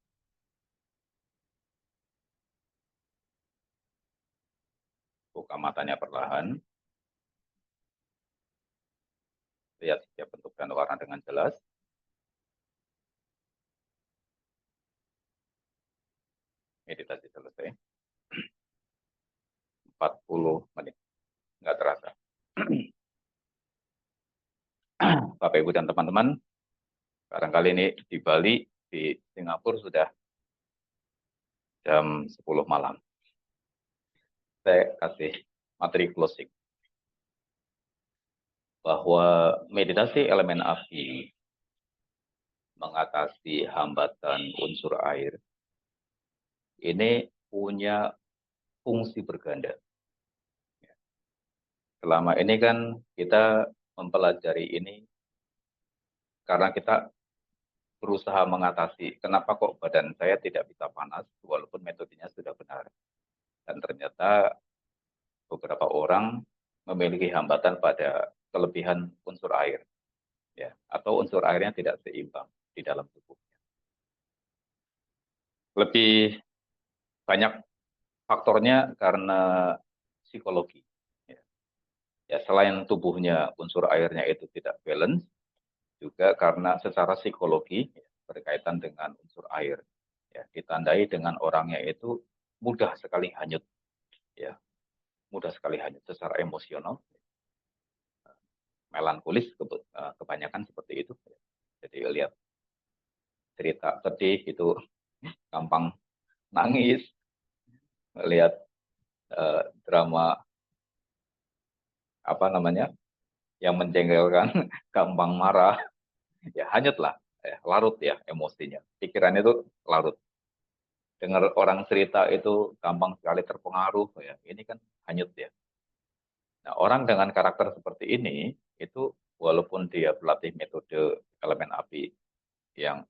Buka matanya perlahan. Lihat setiap bentuk dan warna dengan jelas. Meditasi selesai. 40 menit. Nggak terasa. Bapak, Ibu, dan teman-teman, barangkali ini di Bali, di Singapura sudah jam 10 malam. Saya kasih materi closing. Bahwa meditasi elemen api mengatasi hambatan unsur air ini punya fungsi berganda. Selama ini kan kita mempelajari ini karena kita berusaha mengatasi kenapa kok badan saya tidak bisa panas walaupun metodenya sudah benar. Dan ternyata beberapa orang memiliki hambatan pada kelebihan unsur air, ya, atau unsur airnya tidak seimbang di dalam tubuh. Lebih banyak faktornya karena psikologi. Ya, selain tubuhnya unsur airnya itu tidak balance, juga karena secara psikologi ya, berkaitan dengan unsur air. Ya, ditandai dengan orangnya itu mudah sekali hanyut, ya, mudah sekali hanyut secara emosional, melankolis kebanyakan seperti itu. Jadi lihat cerita sedih itu gampang nangis, lihat drama apa namanya yang menjengkelkan gampang marah, ya hanyut lah, ya, larut ya emosinya, pikirannya itu larut. Dengar orang cerita itu gampang sekali terpengaruh, ya ini kan hanyut ya. Nah, orang dengan karakter seperti ini itu walaupun dia berlatih metode elemen api yang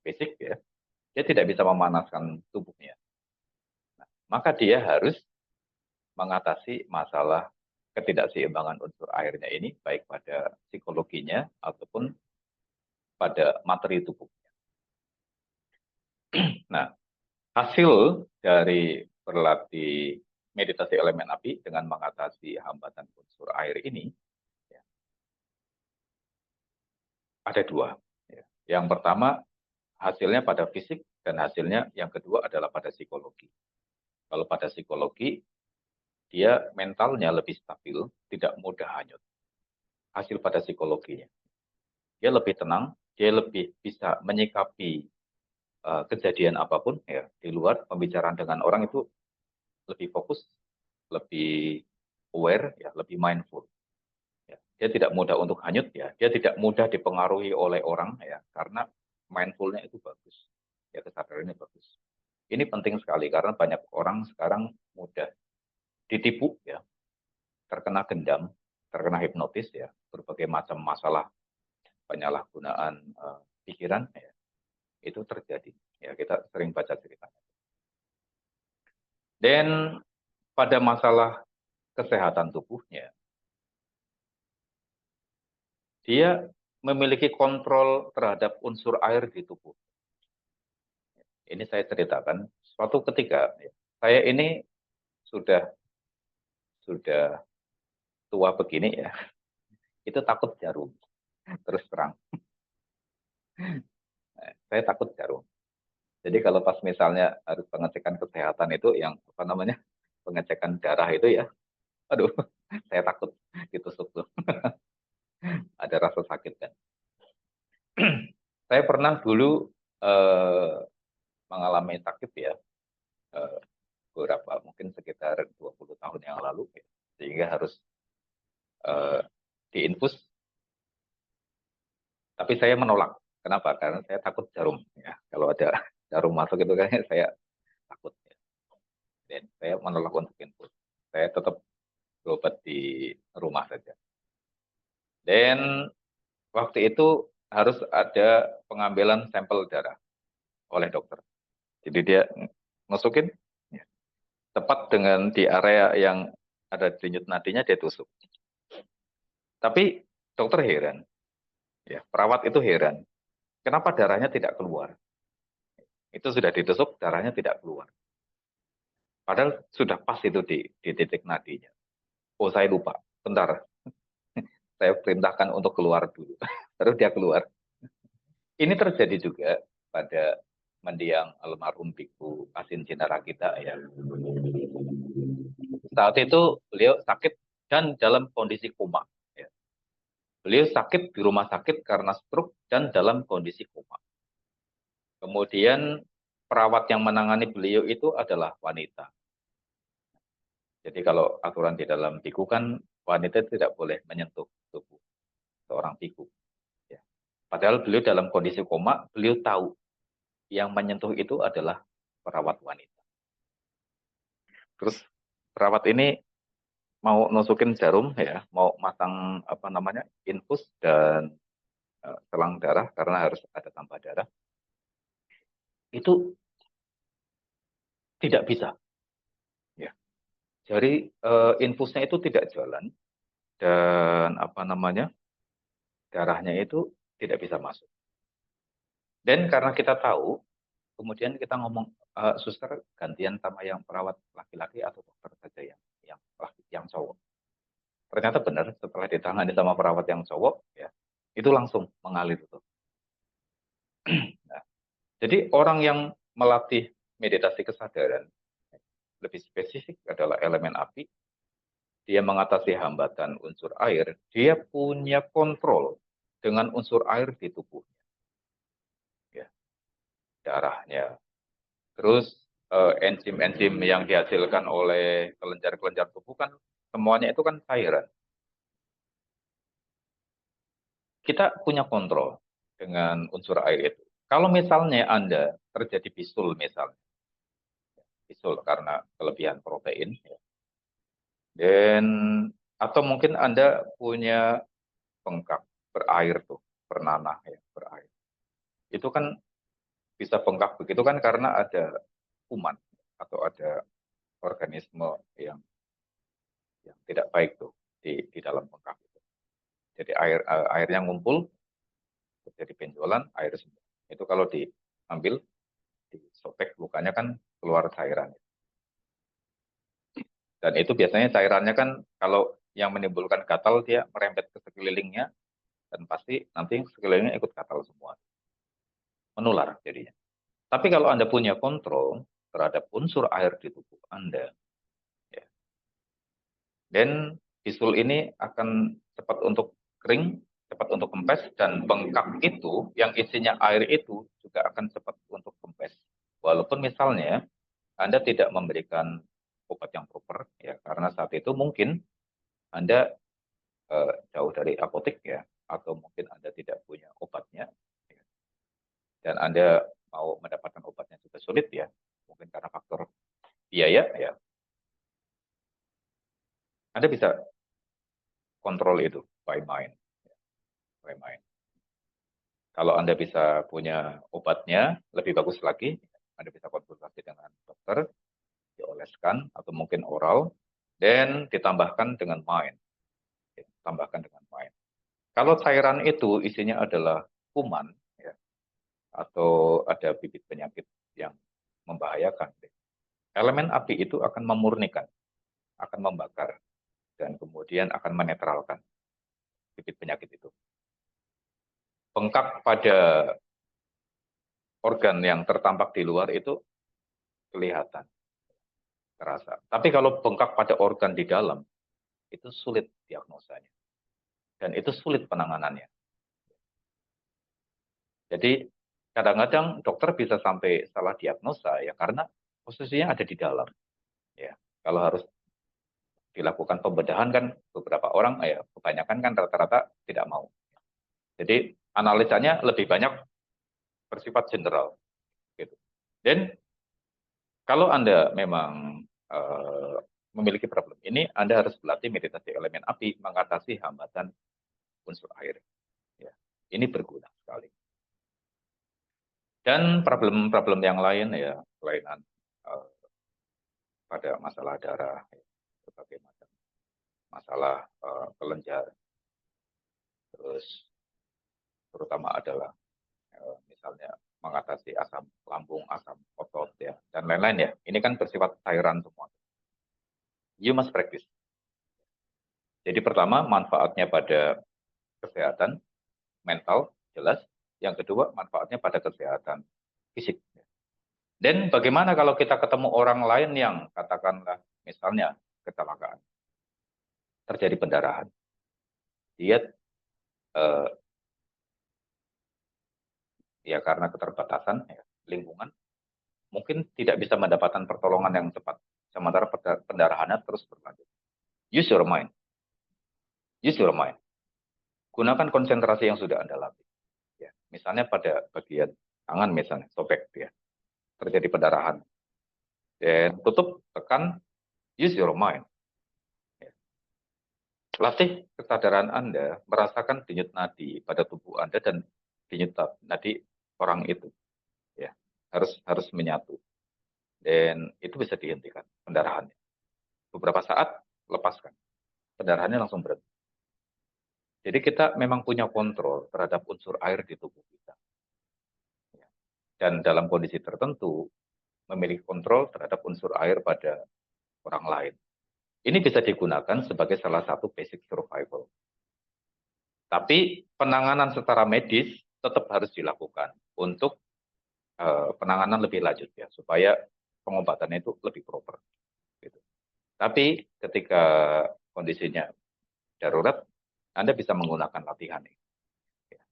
basic ya, dia tidak bisa memanaskan tubuhnya. Nah, maka dia harus mengatasi masalah ketidakseimbangan unsur airnya ini baik pada psikologinya ataupun pada materi tubuhnya. Nah, hasil dari berlatih meditasi elemen api dengan mengatasi hambatan unsur air ini ya, ada dua. Ya. Yang pertama hasilnya pada fisik dan hasilnya yang kedua adalah pada psikologi. Kalau pada psikologi dia mentalnya lebih stabil, tidak mudah hanyut. Hasil pada psikologinya. Dia lebih tenang, dia lebih bisa menyikapi kejadian apapun ya di luar pembicaraan dengan orang itu lebih fokus, lebih aware, ya, lebih mindful. Ya. Dia tidak mudah untuk hanyut, ya. Dia tidak mudah dipengaruhi oleh orang, ya, karena mindfulnya itu bagus, ya kesadarannya bagus. Ini penting sekali karena banyak orang sekarang mudah ditipu, ya, terkena gendam, terkena hipnotis, ya, berbagai macam masalah penyalahgunaan pikiran, ya, itu terjadi. Ya, kita sering baca ceritanya. Dan pada masalah kesehatan tubuhnya, dia memiliki kontrol terhadap unsur air di tubuh. Ini saya ceritakan suatu ketika saya ini sudah tua begini ya, itu takut jarum, terus terang. Saya takut jarum. Jadi kalau pas misalnya harus pengecekan kesehatan itu yang apa namanya, pengecekan darah itu ya, aduh, saya takut ditusuk tuh, ada rasa sakit kan. Saya pernah dulu eh, mengalami sakit ya, eh, beberapa mungkin sekitar 20 tahun yang lalu, ya, sehingga harus eh, diinfus, tapi saya menolak. Kenapa? Karena saya takut jarum. Ya. Kalau ada jarum masuk itu kayaknya saya takut. Ya. Dan saya menolak untuk infus. Saya tetap berobat di rumah saja. Dan waktu itu harus ada pengambilan sampel darah oleh dokter. Jadi dia masukin ya, tepat dengan di area yang ada denyut nadinya dia tusuk. Tapi dokter heran, ya perawat itu heran. Kenapa darahnya tidak keluar? Itu sudah ditusuk, darahnya tidak keluar. Padahal sudah pas itu di titik nadinya. Oh saya lupa, bentar. Saya perintahkan untuk keluar dulu. Terus dia keluar. Ini terjadi juga pada mendiang almarhum Biku Asin Cinara kita ya. Saat itu beliau sakit dan dalam kondisi koma. Ya. Beliau sakit di rumah sakit karena stroke dan dalam kondisi koma. Kemudian perawat yang menangani beliau itu adalah wanita. Jadi kalau aturan di dalam biku kan wanita tidak boleh menyentuh tubuh seorang biku. Ya. Padahal beliau dalam kondisi koma, beliau tahu yang menyentuh itu adalah perawat wanita. Terus perawat ini mau nusukin jarum ya, mau masang apa namanya infus dan selang darah karena harus ada tambah darah. Itu tidak bisa. Ya. Jadi infusnya itu tidak jalan dan apa namanya darahnya itu tidak bisa masuk. Dan karena kita tahu, kemudian kita ngomong, suster gantian sama yang perawat laki-laki atau dokter saja yang cowok. Ternyata benar setelah ditangani sama perawat yang cowok, ya itu langsung mengalir tuh. Nah, jadi orang yang melatih meditasi kesadaran lebih spesifik adalah elemen api, dia mengatasi hambatan unsur air, dia punya kontrol dengan unsur air di tubuhnya, ya, darahnya. Terus enzim-enzim yang dihasilkan oleh kelenjar-kelenjar tubuh kan semuanya itu kan cairan. Kita punya kontrol dengan unsur air itu. Kalau misalnya Anda terjadi bisul misalnya, bisul karena kelebihan protein, ya, dan atau mungkin Anda punya bengkak berair tuh, bernanah ya, berair. Itu kan bisa bengkak begitu kan karena ada kuman atau ada organisme yang tidak baik tuh di dalam bengkak itu. Jadi airnya ngumpul, terjadi benjolan, air semua. Itu kalau diambil, disobek lukanya kan keluar cairan. Dan itu biasanya cairannya kan kalau yang menimbulkan gatal dia merembet ke sekelilingnya dan pasti nanti sekelilingnya ikut gatal semua. Menular jadinya. Tapi kalau Anda punya kontrol terhadap unsur air di tubuh Anda, ya, dan bisul ini akan cepat untuk kering, cepat untuk kempes, dan bengkak itu yang isinya air itu juga akan cepat untuk kempes. Walaupun misalnya Anda tidak memberikan obat yang proper, ya karena saat itu mungkin Anda jauh dari apotek ya, atau mungkin Anda tidak punya obatnya, ya, dan Anda mau mendapatkan obatnya juga sulit ya, mungkin karena faktor biaya ya, Anda bisa kontrol itu by mind, ya, by mind. Kalau Anda bisa punya obatnya, lebih bagus lagi, Anda bisa konsultasi dengan dokter, dioleskan atau mungkin oral, dan ditambahkan dengan mind, ya, tambahkan dengan mind. Kalau cairan itu isinya adalah kuman, ya, atau ada bibit penyakit yang membahayakan. Elemen api itu akan memurnikan, akan membakar, dan kemudian akan menetralkan bibit penyakit itu. Bengkak pada organ yang tertampak di luar itu kelihatan, terasa. Tapi kalau bengkak pada organ di dalam, itu sulit diagnosanya. Dan itu sulit penanganannya. Jadi kadang-kadang dokter bisa sampai salah diagnosa ya karena posisinya ada di dalam. Ya, kalau harus dilakukan pembedahan kan beberapa orang ya kebanyakan kan rata-rata tidak mau. Jadi analisanya lebih banyak bersifat general gitu. Dan kalau Anda memang memiliki problem ini, Anda harus berlatih meditasi elemen api mengatasi hambatan unsur air. Ya, ini berguna sekali. Dan problem-problem yang lain ya, kelainan pada masalah darah, ya, berbagai macam masalah kelenjar, terus terutama adalah misalnya mengatasi asam lambung, asam otot ya, dan lain-lain ya. Ini kan bersifat cairan semua. You must practice. Jadi pertama manfaatnya pada kesehatan mental jelas. Yang kedua manfaatnya pada kesehatan fisik. Dan bagaimana kalau kita ketemu orang lain yang katakanlah misalnya kecelakaan, terjadi pendarahan, dia ya karena keterbatasan ya, lingkungan mungkin tidak bisa mendapatkan pertolongan yang cepat, sementara pendarahannya terus berlanjut. Use your mind. Use your mind. Gunakan konsentrasi yang sudah Anda latih. Ya, misalnya pada bagian tangan misalnya, sobek ya, terjadi pendarahan. Dan tutup, tekan, use your mind. Ya. Latih kesadaran Anda merasakan denyut nadi pada tubuh Anda dan denyut nadi orang itu. Ya, harus menyatu. Dan itu bisa dihentikan pendarahannya. Beberapa saat lepaskan. Pendarahannya langsung berhenti. Jadi kita memang punya kontrol terhadap unsur air di tubuh kita. Ya. Dan dalam kondisi tertentu, memiliki kontrol terhadap unsur air pada orang lain. Ini bisa digunakan sebagai salah satu basic survival. Tapi penanganan secara medis tetap harus dilakukan untuk penanganan lebih lanjut ya, supaya pengobatannya itu lebih proper. Gitu. Tapi ketika kondisinya darurat, Anda bisa menggunakan latihan ini ya,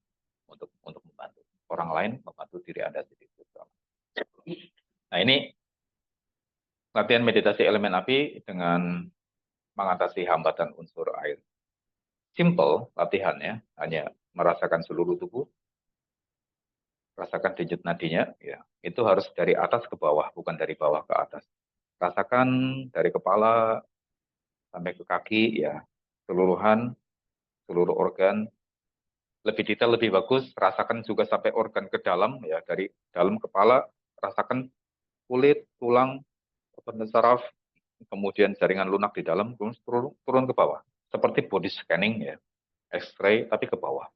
untuk membantu orang lain, membantu diri Anda sendiri. Nah ini latihan meditasi elemen api dengan mengatasi hambatan unsur air. Simple latihannya, hanya merasakan seluruh tubuh, rasakan denyut nadinya, ya itu harus dari atas ke bawah, bukan dari bawah ke atas. Rasakan dari kepala sampai ke kaki, ya seluruhan, seluruh organ. Lebih detail, lebih bagus, rasakan juga sampai organ ke dalam, ya dari dalam kepala, rasakan kulit, tulang, organ saraf, kemudian jaringan lunak di dalam, turun ke bawah. Seperti body scanning, ya, X-ray, tapi ke bawah.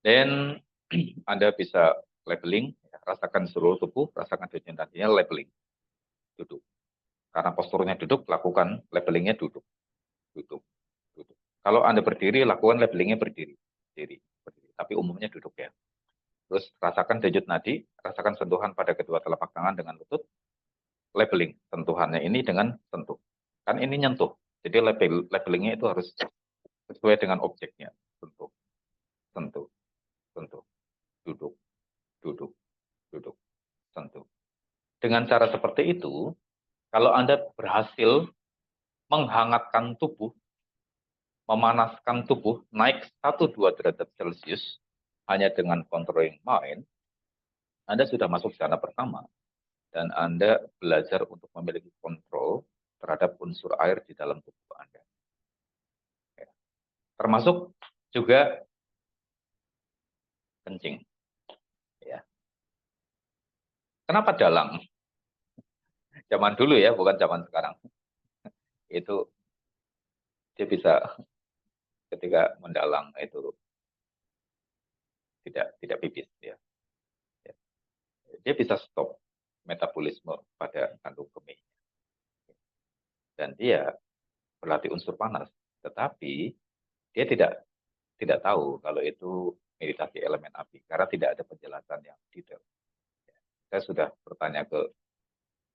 Dan Anda bisa labeling, ya, rasakan seluruh tubuh, rasakan denyut nadinya, labeling, duduk. Karena posturnya duduk, lakukan labelingnya duduk, duduk, duduk. Kalau Anda berdiri, lakukan labelingnya berdiri, berdiri, berdiri. Tapi umumnya duduk ya. Terus rasakan denyut nadi, rasakan sentuhan pada kedua telapak tangan dengan lutut, labeling sentuhannya ini dengan sentuh. Kan ini nyentuh, jadi labelingnya itu harus sesuai dengan objeknya, sentuh, sentuh, sentuh, duduk, duduk, duduk, sentuh. Dengan cara seperti itu, kalau Anda berhasil menghangatkan tubuh, memanaskan tubuh, naik 1-2 derajat Celcius, hanya dengan controlling mind, Anda sudah masuk zona pertama, dan Anda belajar untuk memiliki kontrol terhadap unsur air di dalam tubuh Anda. Ya. Termasuk juga kencing. Ya. Kenapa dalang? Zaman dulu ya, bukan zaman sekarang. Itu dia bisa ketika mendalang itu tidak pipis ya. Dia bisa stop metabolisme pada kandung kemih. Dan dia berlatih unsur panas, tetapi dia tidak tahu kalau itu meditasi elemen api karena tidak ada penjelasan yang detail. Saya sudah bertanya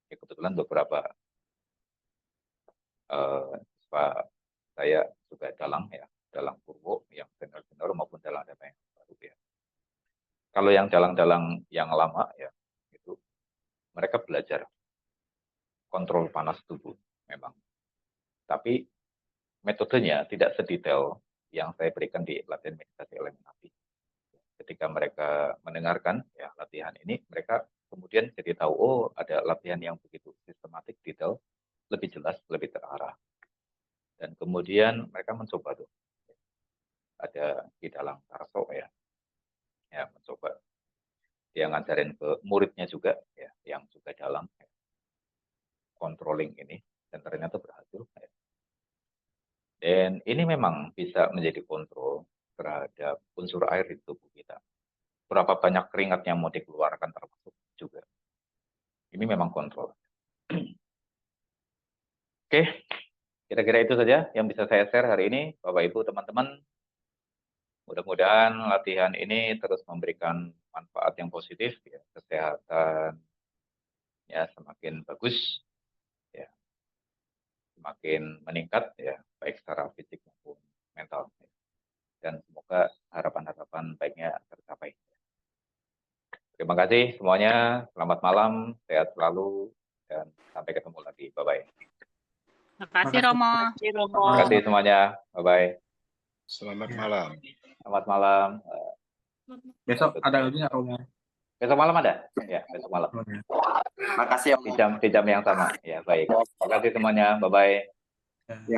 kebetulan beberapa siswa saya juga dalang purwo yang senior maupun dalang yang baru ya. Kalau yang dalang yang lama ya itu mereka belajar kontrol panas tubuh memang, tapi metodenya tidak sedetail yang saya berikan di latihan meditasi elemen api. Ketika mereka mendengarkan ya latihan ini, mereka kemudian jadi tahu, oh ada latihan yang begitu sistematik, detail, lebih jelas, lebih terarah. Dan kemudian mereka mencoba tuh, ada di dalam Tarso ya mencoba. Dia ngajarin ke muridnya juga ya, yang juga dalam controlling ini, dan ternyata berhasil. Ya. Dan ini memang bisa menjadi kontrol terhadap unsur air di tubuh kita. Berapa banyak keringat yang mau dikeluarkan termasuk juga. Ini memang kontrol. Oke, kira-kira itu saja yang bisa saya share hari ini, Bapak Ibu, teman-teman. Mudah-mudahan latihan ini terus memberikan manfaat yang positif, ya, kesehatan ya semakin bagus, ya, semakin meningkat, ya, baik secara fisik maupun mental. Ya. Dan semoga harapan-harapan baiknya tercapai. Terima kasih semuanya, selamat malam, sehat selalu, dan sampai ketemu lagi. Bye-bye. Terima kasih Romo. Terima kasih semuanya, bye-bye. Selamat malam. Selamat malam. Besok ada lagi nggak Romo? Besok malam ada? Ya, besok malam. Makasih Di jam yang sama. Ya, baik. Terima kasih semuanya. Bye-bye. Ya.